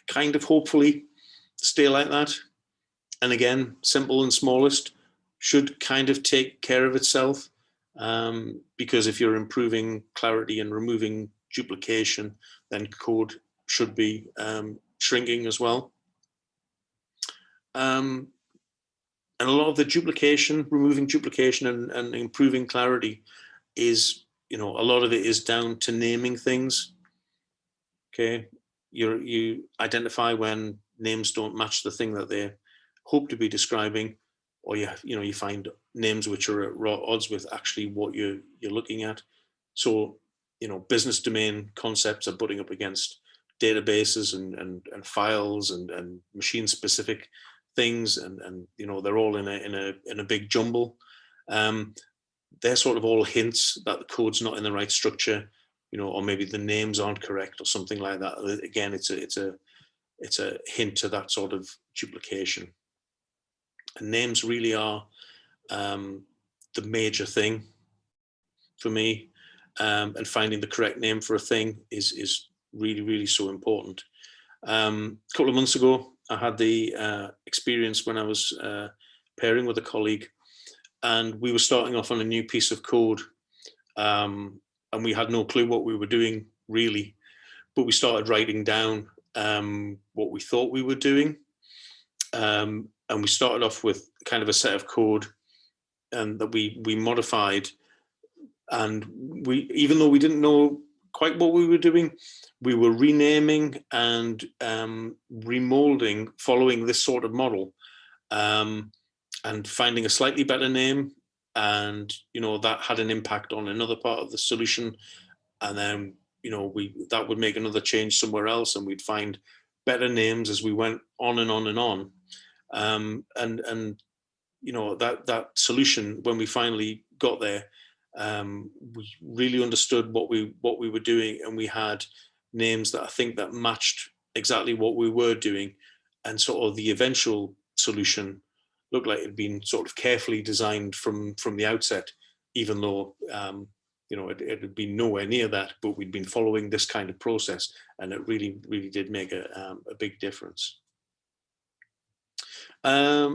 kind of hopefully stay like that. And again, simple and smallest should kind of take care of itself, because if you're improving clarity and removing duplication, then code should be shrinking as well. And a lot of the duplication, removing duplication and improving clarity is, a lot of it is down to naming things. Okay, you identify when names don't match the thing that they hope to be describing, or you find names which are at odds with actually what you're looking at. So, business domain concepts are butting up against databases and files and machine specific things, and you know, they're all in a big jumble. They're sort of all hints that the code's not in the right structure, you know, or maybe the names aren't correct or something like that. Again, it's a hint to that sort of duplication. And names really are the major thing for me, and finding the correct name for a thing is really, really so important. A couple of months ago, I had the experience when I was pairing with a colleague, and we were starting off on a new piece of code, and we had no clue what we were doing really, but we started writing down what we thought we were doing, and we started off with kind of a set of code, and that we modified, and we, even though we didn't know quite what we were doing, we were renaming and remolding following this sort of model, and finding a slightly better name, and you know, that had an impact on another part of the solution, and then you know, that would make another change somewhere else, and we'd find better names as we went on and on and on, and you know, that solution, when we finally got there, we really understood what we were doing, and we had names that I think that matched exactly what we were doing, and sort of the eventual solution looked like it had been sort of carefully designed from the outset, even though you know, it had been nowhere near that, but we'd been following this kind of process, and it really did make a big difference.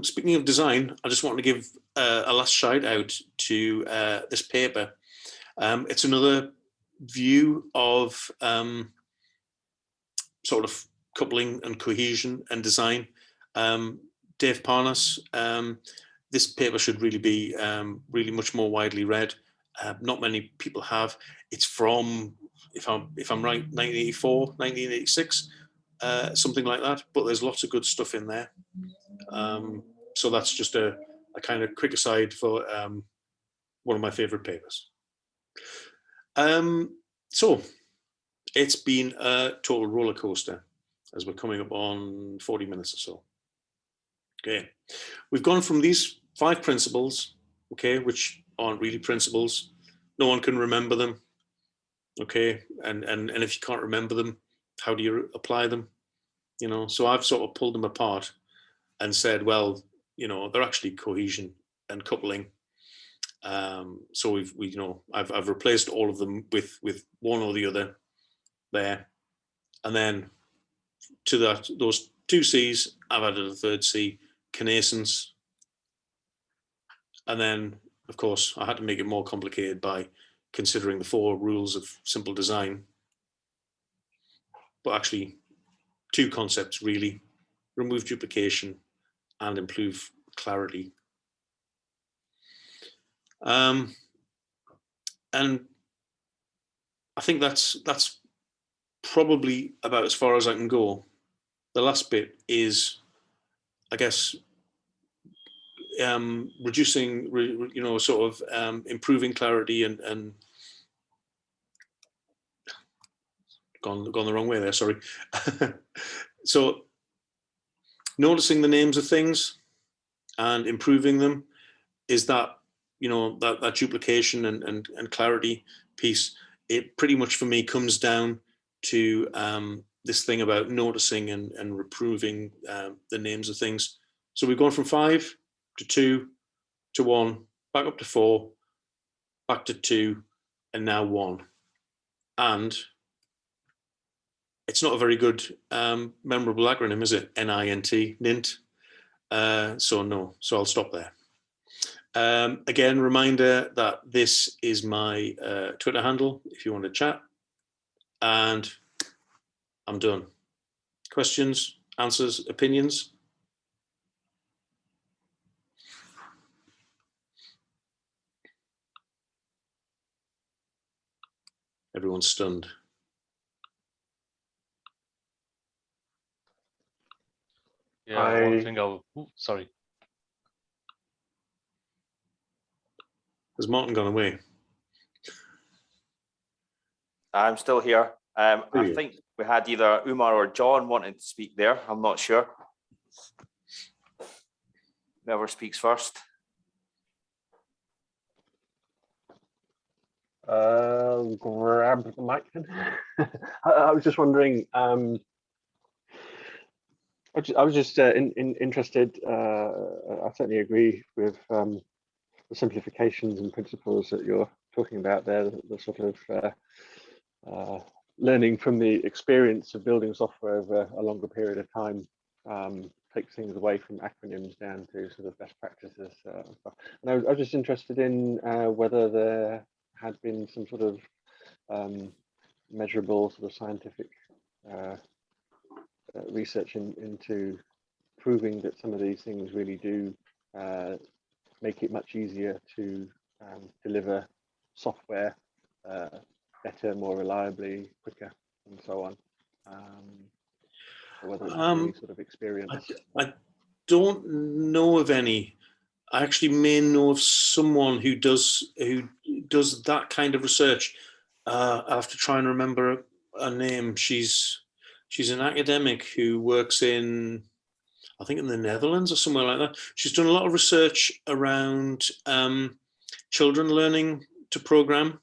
Speaking of design, I just want to give a last shout out to this paper. It's another view of sort of coupling and cohesion and design. Dave Parnas, this paper should really be really much more widely read. Not many people have. It's from, if I'm right, 1984, 1986, something like that. But there's lots of good stuff in there. So that's just a kind of quick aside for one of my favorite papers. So it's been a total roller coaster, as we're coming up on 40 minutes or so. Okay, we've gone from these 5 principles, okay, which aren't really principles. No one can remember them, okay, and if you can't remember them, how do you apply them? You know, so I've sort of pulled them apart and said, well, you know, they're actually cohesion and coupling. So we you know, I've replaced all of them with one or the other there, and then to those 2 C's, I've added a 3rd C, connaissance, and then of course I had to make it more complicated by considering the 4 rules of simple design, but actually 2 concepts really: remove duplication and improve clarity. And I think that's probably about as far as I can go. The last bit is, I guess, reducing, you know, sort of improving clarity and gone the wrong way there, sorry. So noticing the names of things and improving them is that, you know, that duplication and clarity piece. It pretty much for me comes down to this thing about noticing and improving the names of things. So we've gone from 5 to 2 to 1, back up to 4, back to 2, and now 1. And it's not a very good memorable acronym, is it? NINT, NINT. So no, so I'll stop there. Again, reminder that this is my Twitter handle if you want to chat, and I'm done. Questions, answers, opinions? Everyone's stunned. Yeah, one thing sorry. Has Martin gone away? I'm still here. I think we had either Umar or John wanting to speak there. I'm not sure. Whoever speaks first. Grab the mic then. I was just wondering, I was just interested, I certainly agree with the simplifications and principles that you're talking about there, the sort of learning from the experience of building software over a longer period of time takes things away from acronyms down to sort of best practices. And I was just interested in whether there had been some sort of measurable sort of scientific research into proving that some of these things really do make it much easier to deliver software better, more reliably, quicker, and so on. Or whether it's any sort of experience. I don't know of any. I actually may know of someone who does that kind of research. I have to try and remember her name. She's an academic who works in, I think, in the Netherlands or somewhere like that. She's done a lot of research around children learning to program,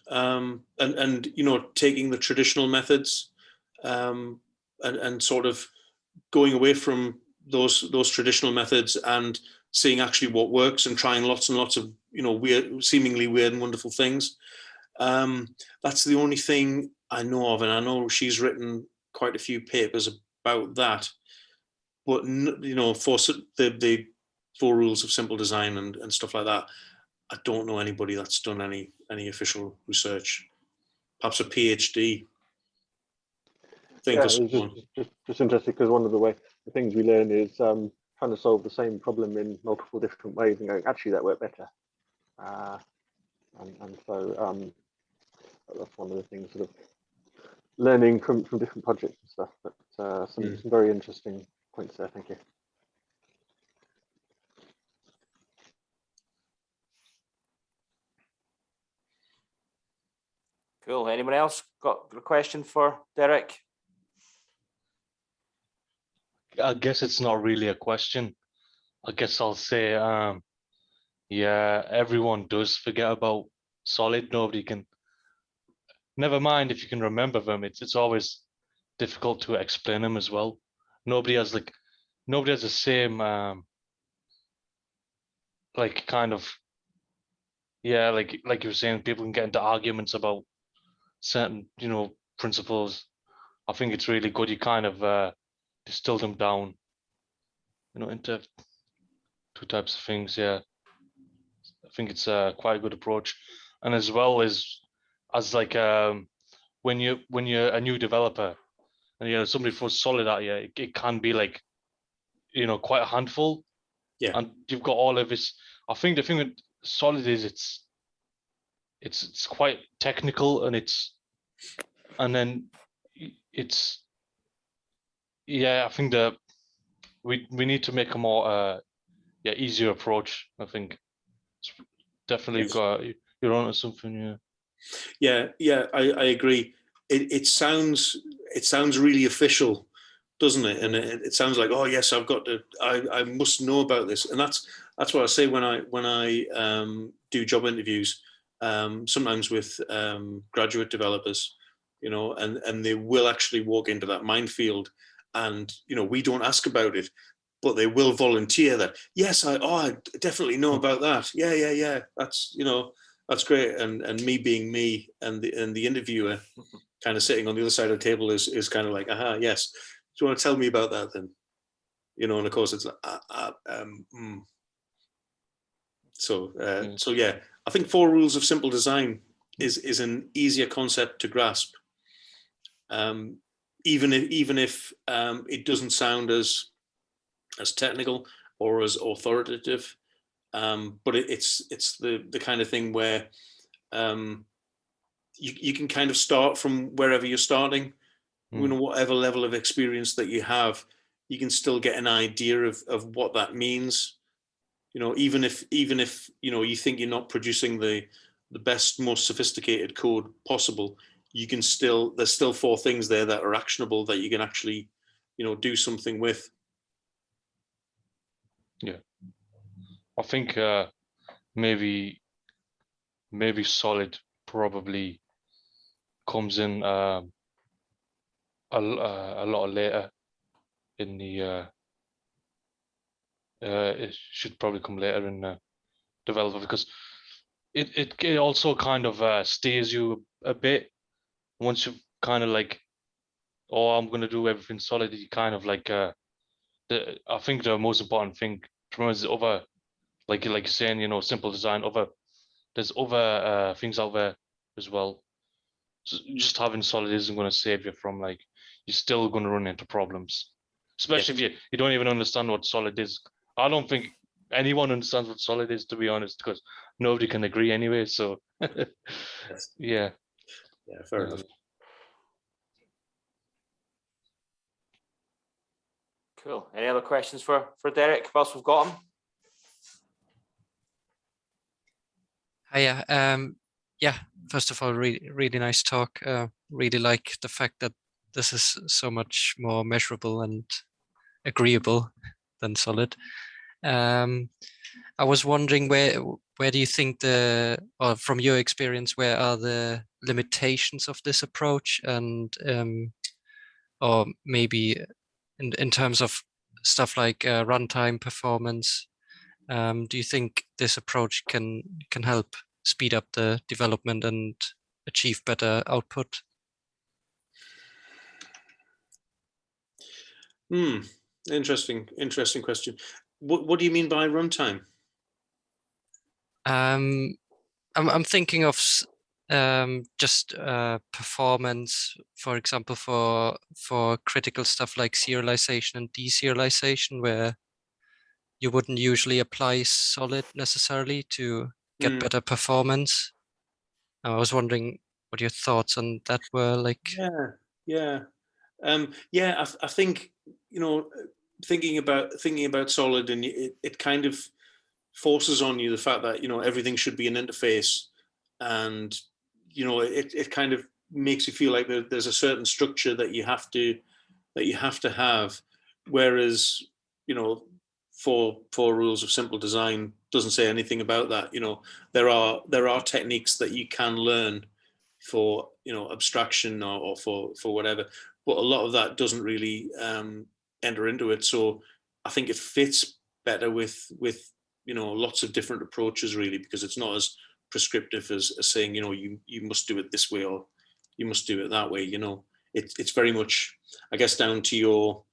and you know, taking the traditional methods and sort of going away from those traditional methods and seeing actually what works and trying lots and lots of, you know, seemingly weird and wonderful things. That's the only thing I know of, and I know she's written quite a few papers about that. But you know, for the 4 rules of simple design and stuff like that, I don't know anybody that's done any official research. Perhaps a PhD. Yeah, just interested because one of the things we learn is trying to solve the same problem in multiple different ways and going, actually that worked better. And so that's one of the things, sort of learning from different projects and stuff. But some very interesting points there. Thank you. Cool. Anyone else got a question for Derek? I guess it's not really a question. I guess I'll say, yeah, everyone does forget about solid. Nobody can, never mind if you can remember them. It's always difficult to explain them as well. Nobody has the same, like kind of, yeah, like you were saying, people can get into arguments about certain, you know, principles. I think it's really good. You kind of distill them down, you know, into 2 types of things. Yeah, I think it's quite a good approach. And as well as like when you're a new developer and, you know, somebody throws solid at you, it can be like, you know, quite a handful. Yeah. And you've got all of this. I think the thing with solid is it's quite technical, and then it's, yeah, I think that we need to make a more easier approach. I think it's definitely you're onto something. Yeah, I agree. It sounds really official, doesn't it? And it sounds like, oh yes, I must know about this. And that's what I say when I do job interviews, sometimes with graduate developers, you know, and they will actually walk into that minefield, and, you know, we don't ask about it, but they will volunteer that. Yes, I definitely know about that. Yeah. That's, you know, that's great. And me being me, and the interviewer kind of sitting on the other side of the table is kind of like, aha, yes. Do you want to tell me about that then? You know, and of course it's like, So yeah, I think 4 rules of simple design is an easier concept to grasp. Even if it doesn't sound as technical or as authoritative, but it's the kind of thing where you can kind of start from wherever you're starting. You know, whatever level of experience that you have, you can still get an idea of what that means. You know, even if you know, you think you're not producing the best, most sophisticated code possible, you can still, there's still 4 things there that are actionable that you can actually, you know, do something with. Yeah, I think maybe solid probably comes in a lot later in the it should probably come later in developer, because it also kind of steers you a bit once you kind of like, oh, I'm gonna do everything solid. You kind of like I think the most important thing is other, like you're saying, you know, simple design. There's other things out there as well. So just having solid isn't going to save you from, like, you're still going to run into problems, especially if you don't even understand what solid is. I don't think anyone understands what solid is, to be honest, because nobody can agree anyway. So Yes. yeah, Yeah, fair enough. Cool. Any other questions for Derek whilst we've got him? Hiya. Yeah, first of all, really nice talk. Really like the fact that this is so much more measurable and agreeable than solid. I was wondering where do you think or from your experience, where are the limitations of this approach, and or maybe in terms of stuff like runtime performance, do you think this approach can help speed up the development and achieve better output? Interesting question. What do you mean by runtime? I'm thinking of just performance, for example, for critical stuff like serialization and deserialization, where you wouldn't usually apply solid necessarily to get better performance. I was wondering what your thoughts on that were like. Yeah. I think, you know, thinking about solid, and it kind of forces on you the fact that, you know, everything should be an interface, and, you know, it kind of makes you feel like there's a certain structure that you have to have, whereas, you know, four rules of simple design doesn't say anything about that. You know, there are techniques that you can learn for, you know, abstraction or for whatever, but a lot of that doesn't really enter into it. So I think it fits better with you know, lots of different approaches, really, because it's not as prescriptive as saying, you know, you must do it this way or you must do it that way. You know, it's very much, I guess, down to your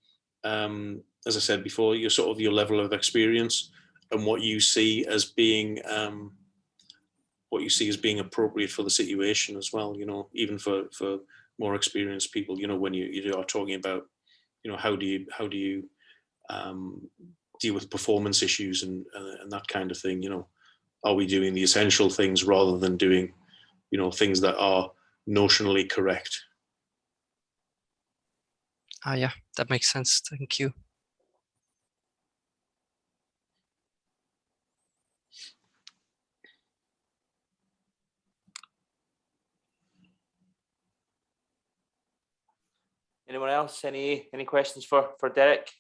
as I said before, your level of experience and what you see as being appropriate for the situation as well. You know, even for more experienced people, you know, when you are talking about, you know, how do you deal with performance issues and that kind of thing. You know, are we doing the essential things rather than doing, you know, things that are notionally correct? Yeah, that makes sense. Thank you. Anyone else? Any questions for Derek?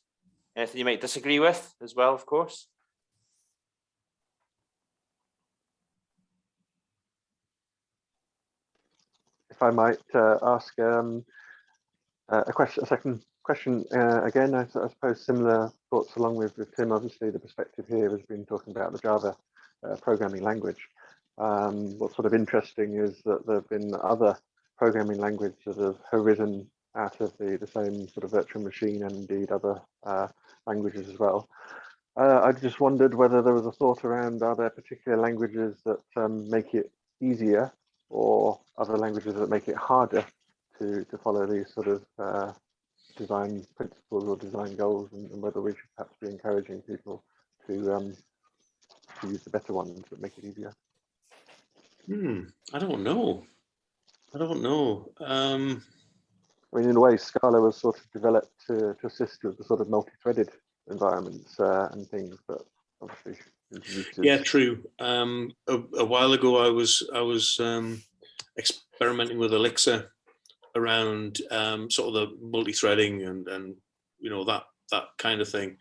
Anything you might disagree with as well, of course? If I might ask a second question again, I suppose similar thoughts along with Tim. Obviously, the perspective here has been talking about the Java programming language. What's sort of interesting is that there have been other programming languages that have arisen out of the same sort of virtual machine, and indeed other languages as well. I just wondered whether there was a thought around, are there particular languages that make it easier, or other languages that make it harder to follow these sort of design principles or design goals, and whether we should perhaps be encouraging people to use the better ones that make it easier? I don't know. I mean, in a way, Scala was sort of developed to assist with the sort of multi-threaded environments and things, but obviously introduces... Yeah, true. A while ago, I was experimenting with Elixir around sort of the multi-threading and you know, that kind of thing,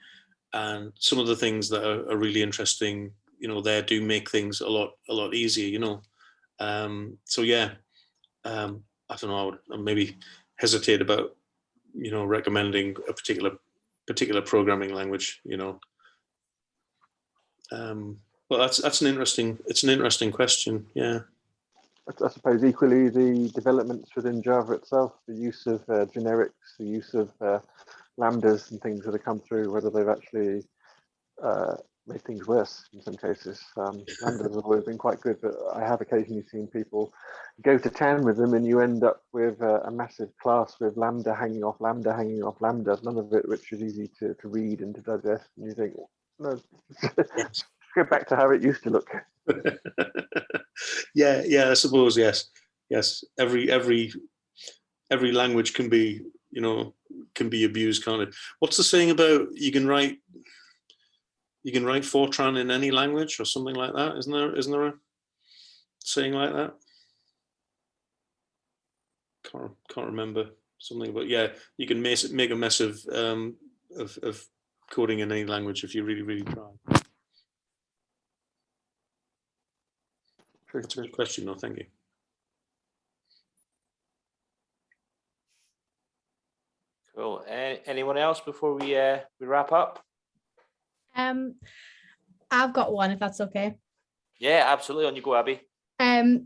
and some of the things that are really interesting, you know, there do make things a lot easier, you know. So yeah, I don't know, I would maybe hesitate about, you know, recommending a particular programming language, you know. But that's an interesting question. Yeah. I suppose equally the developments within Java itself, the use of generics, the use of lambdas and things that have come through, whether they've actually made things worse in some cases. Lambdas have always been quite good, but I have occasionally seen people go to town with them, and you end up with a massive class with lambda hanging off lambda, none of it which is easy to read and to digest. And you think, no, Yes. go back to how it used to look. Yeah, I suppose, yes. Every language can be, you know, can be abused, can't it? What's the saying about you can write Fortran in any language or something like that? Isn't there a saying like that? Can't remember something, but yeah, you can make a mess of coding in any language if you really try. That's a good question, though. Thank you. Cool. Anyone else before we wrap up? I've got one, if that's okay. Yeah, absolutely. On you go, Abby.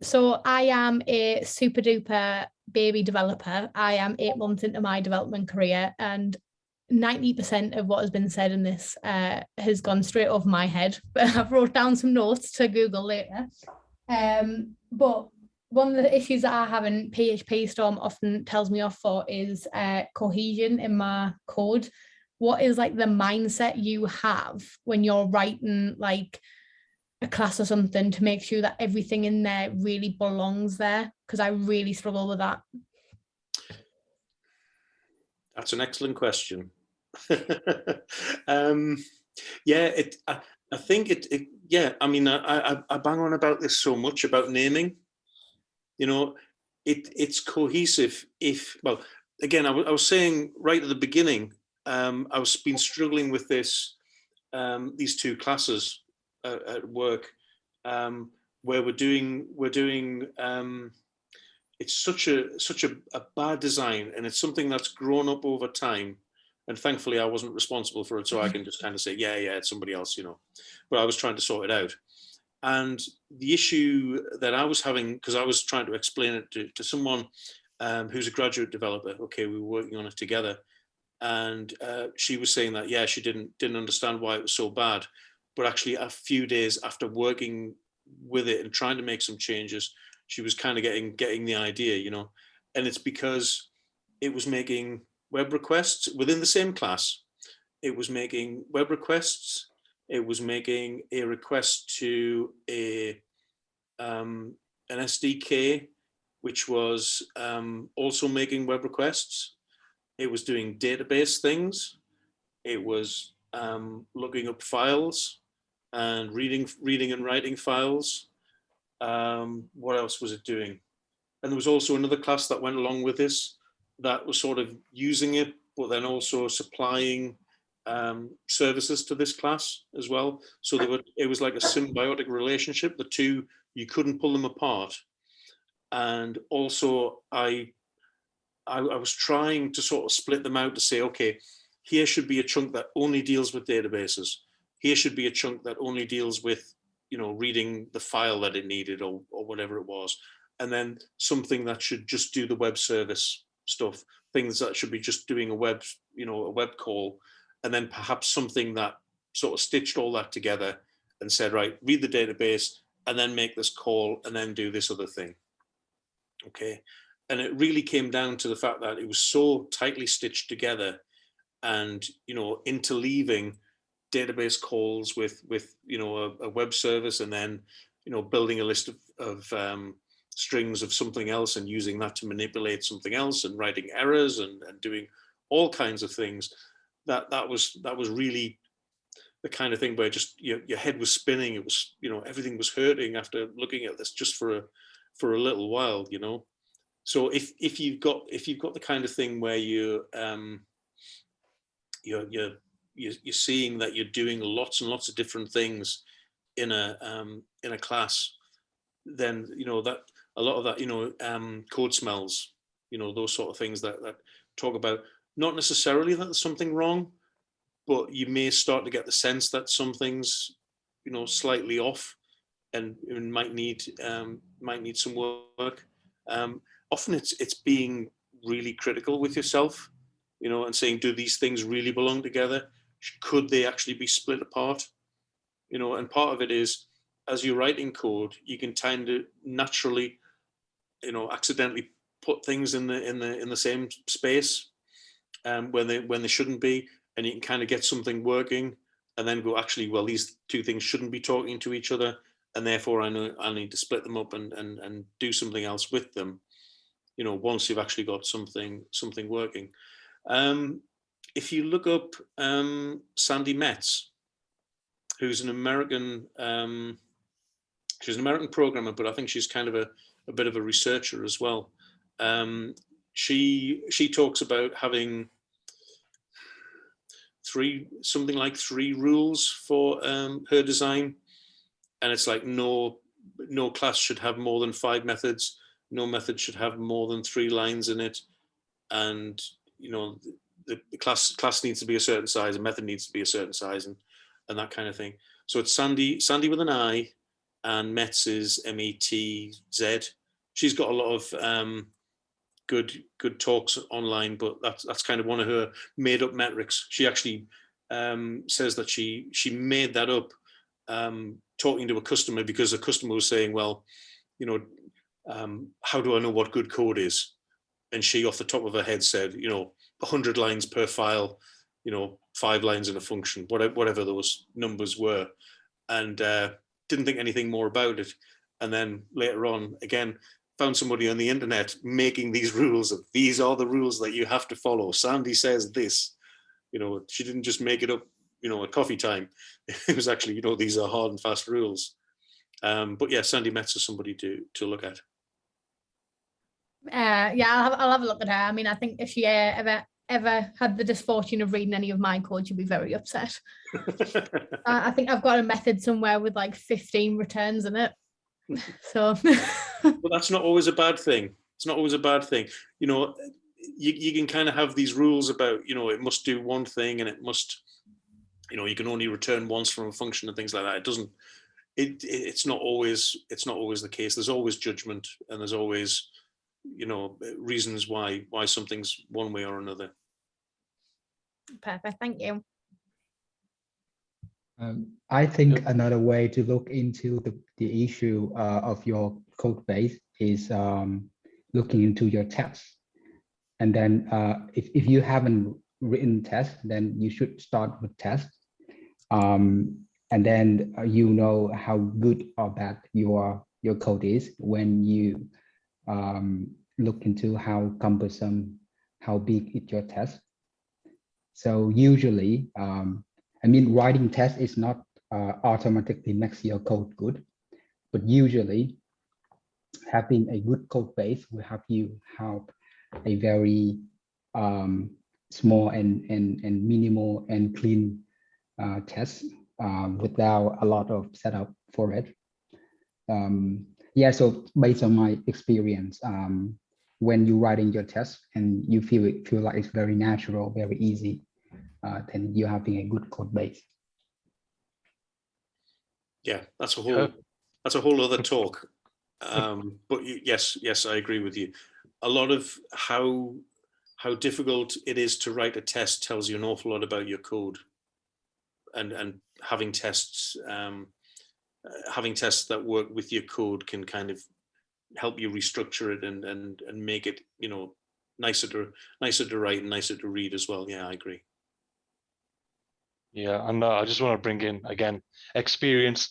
So I am a super duper baby developer. I am 8 months into my development career, and 90% of what has been said in this has gone straight over my head. But I've wrote down some notes to Google later. But one of the issues that I have in PHP Storm often tells me off for is cohesion in my code. What is like the mindset you have when you're writing like a class or something to make sure that everything in there really belongs there? Because I really struggle with that. That's an excellent question. Yeah, I think yeah, I mean, I bang on about this so much about naming, you know, it's cohesive if, well, again, I was saying right at the beginning, I was been struggling with this, these two classes at work, where we're doing it's such a bad design, and it's something that's grown up over time. And thankfully I wasn't responsible for it, so I can just kind of say, yeah, it's somebody else, you know, but I was trying to sort it out. And the issue that I was having, because I was trying to explain it to someone who's a graduate developer, okay, we were working on it together, and she was saying that, yeah, she didn't understand why it was so bad, but actually a few days after working with it and trying to make some changes, she was kind of getting the idea, you know. And it's because it was making web requests within the same class. It was making web requests. It was making a request to an SDK, which was also making web requests. It was doing database things. It was looking up files and reading and writing files. What else was it doing? And there was also another class that went along with this that was sort of using it, but then also supplying services to this class as well. So it was like a symbiotic relationship. The two, you couldn't pull them apart. And also I was trying to sort of split them out to say, okay, here should be a chunk that only deals with databases. Here should be a chunk that only deals with, you know, reading the file that it needed or whatever it was. And then something that should just do the web service stuff, things that should be just doing a web, you know, a web call. And then perhaps something that sort of stitched all that together and said, right, read the database and then make this call and then do this other thing. Okay. And it really came down to the fact that it was so tightly stitched together and, you know, interleaving database calls with you know, a web service, and then, you know, building a list of strings of something else and using that to manipulate something else and writing errors and doing all kinds of things. That was really the kind of thing where just your head was spinning. It was, you know, everything was hurting after looking at this just for a little while, you know. So if you've got the kind of thing where you're you're seeing that you're doing lots and lots of different things in a class, then that a lot of that code smells, those sort of things that talk about not necessarily that there's something wrong, but you may start to get the sense that something's slightly off and might need some work. Often it's being really critical with yourself, and saying, do these things really belong together? Could they actually be split apart? And part of it is, as you're writing code, you can kind of naturally, accidentally put things in the same space when they shouldn't be, and you can kind of get something working and then go, actually, well, these two things shouldn't be talking to each other, and therefore I know I need to split them up and do something else with them. Once you've actually got something working. If you look up Sandy Metz, who's an American, she's an American programmer, but I think she's kind of a bit of a researcher as well. She talks about having something like 3 rules for her design, and it's like no class should have more than 5 methods, no method should have more than 3 lines in it, and the class needs to be a certain size, a method needs to be a certain size, and that kind of thing. So it's Sandy with an I, and Metz is METZ. She's got a lot of good talks online, but that's kind of one of her made up metrics. She actually says that she made that up talking to a customer, because a customer was saying, well, how do I know what good code is? And she, off the top of her head, said, 100 lines per file, 5 lines in a function, whatever those numbers were, and didn't think anything more about it. And then later on, again, found somebody on the internet making these rules of, these are the rules that you have to follow. Sandy says this. She didn't just make it up, at coffee time. It was actually, these are hard and fast rules. But yeah, Sandy Metz is somebody to look at. Yeah, I'll have a look at her. I mean, I think if she ever had the misfortune of reading any of my code, she'd be very upset. I think I've got a method somewhere with like 15 returns in it. So but that's not always a bad thing. It's not always a bad thing. You can kind of have these rules about, it must do one thing, and it must, you can only return once from a function and things like that. It's not always the case. There's always judgment, and there's always, reasons why something's one way or another. Perfect, thank you. I think another way to look into the issue of your code base is looking into your tests. And then if you haven't written tests, then you should start with tests. And then how good or bad your code is when you look into how cumbersome, how big is your test. So usually, writing tests is not automatically makes your code good, but usually having a good code base will help you help a very small and minimal and clean test without a lot of setup for it. So based on my experience, when you're writing your test and you feel like it's very natural, very easy, then you're having a good code base. Yeah, that's a whole other talk. But yes, I agree with you. A lot of how difficult it is to write a test tells you an awful lot about your code, and having tests that work with your code can kind of help you restructure it and make it nicer to write and nicer to read as well. Yeah, I agree. Yeah, and I just want to bring in again experience.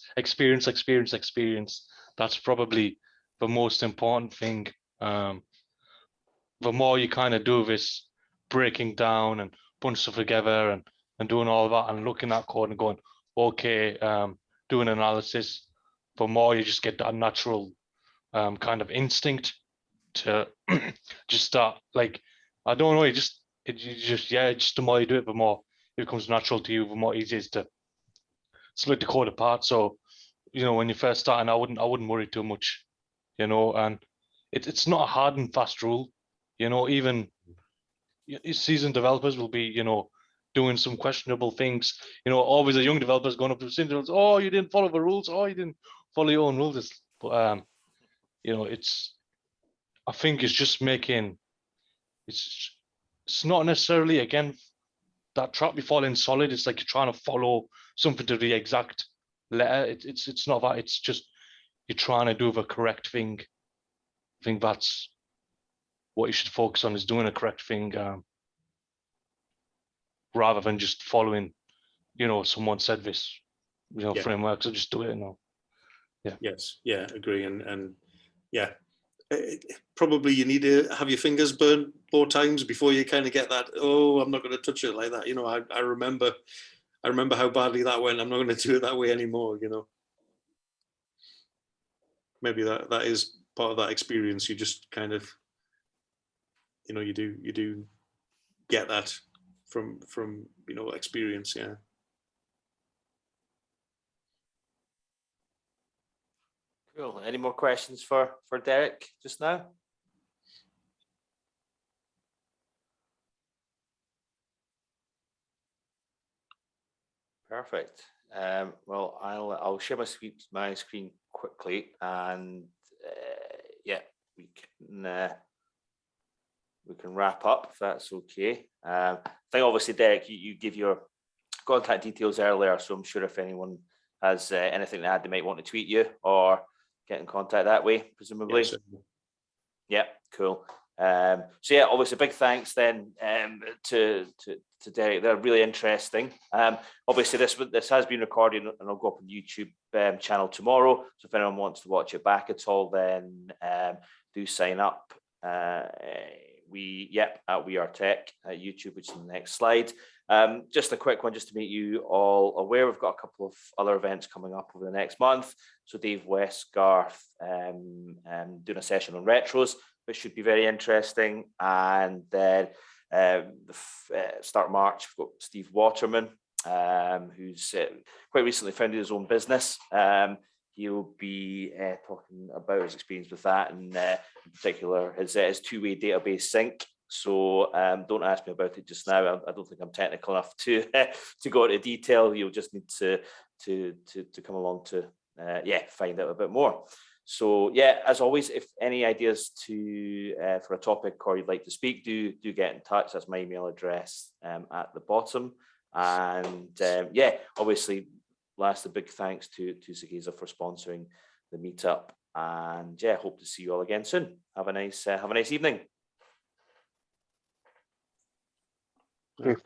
That's probably the most important thing. The more you kind of do this breaking down and putting stuff together and doing all that and looking at code and going, okay, doing analysis, the more you just get that natural kind of instinct to just start, like, I don't know, just the more you do it, the more it becomes natural to you, the more easy it is to split the code apart. So, you know, when you're first starting, I wouldn't worry too much, you know, and it's not a hard and fast rule, you know. Even seasoned developers will be, you know, doing some questionable things, you know. Always a young developer's going up to senior developers, oh, you didn't follow the rules, oh, you didn't follow your own rules. But you know, I think it's just making, it's not necessarily, again, that trap you fall in solid. It's like you're trying to follow something to the exact letter. It's not that. It's just you're trying to do the correct thing. I think that's what you should focus on, is doing a correct thing, rather than just following, you know, someone said this, you know, framework, so just do it, you know. Yeah. Yes. Yeah. Agree. And yeah, probably you need to have your fingers burned 4 times before you kind of get that, oh, I'm not going to touch it like that. You know, I remember how badly that went. I'm not going to do it that way anymore, you know. Maybe that is part of that experience. You just kind of, you know, you do get that from you know, experience. Yeah. Cool. Any more questions for Derek just now? Perfect. Well, I'll share my screen quickly, and yeah, we can wrap up if that's okay. I think obviously, Derek, you give your contact details earlier, so I'm sure if anyone has anything to add, they might want to tweet you or get in contact that way, presumably. Yes, yeah, cool. So yeah, obviously big thanks then to Derek. They're really interesting. Obviously this has been recorded and it'll go up on the YouTube channel tomorrow. So if anyone wants to watch it back at all, then do sign up. We are tech at YouTube, which is the next slide. Just a quick one, just to make you all aware, we've got a couple of other events coming up over the next month. So Dave Westgarth doing a session on retros, which should be very interesting. And then start of March, we've got Steve Waterman, who's quite recently founded his own business. He'll be talking about his experience with that, and in particular his two-way database sync. So don't ask me about it just now. I don't think I'm technical enough to go into detail. You'll just need to come along to find out a bit more. So yeah, as always, if any ideas for a topic or you'd like to speak, do get in touch. That's my email address at the bottom. And obviously, last, a big thanks to Sageza for sponsoring the meetup. And yeah, hope to see you all again soon. Have a nice evening.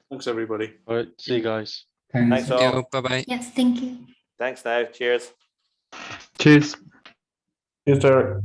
Thanks, everybody. All right, see you guys. Thanks all. Bye-bye. Yes, thank you. Thanks now. Cheers. Cheers. Cheers, Derek.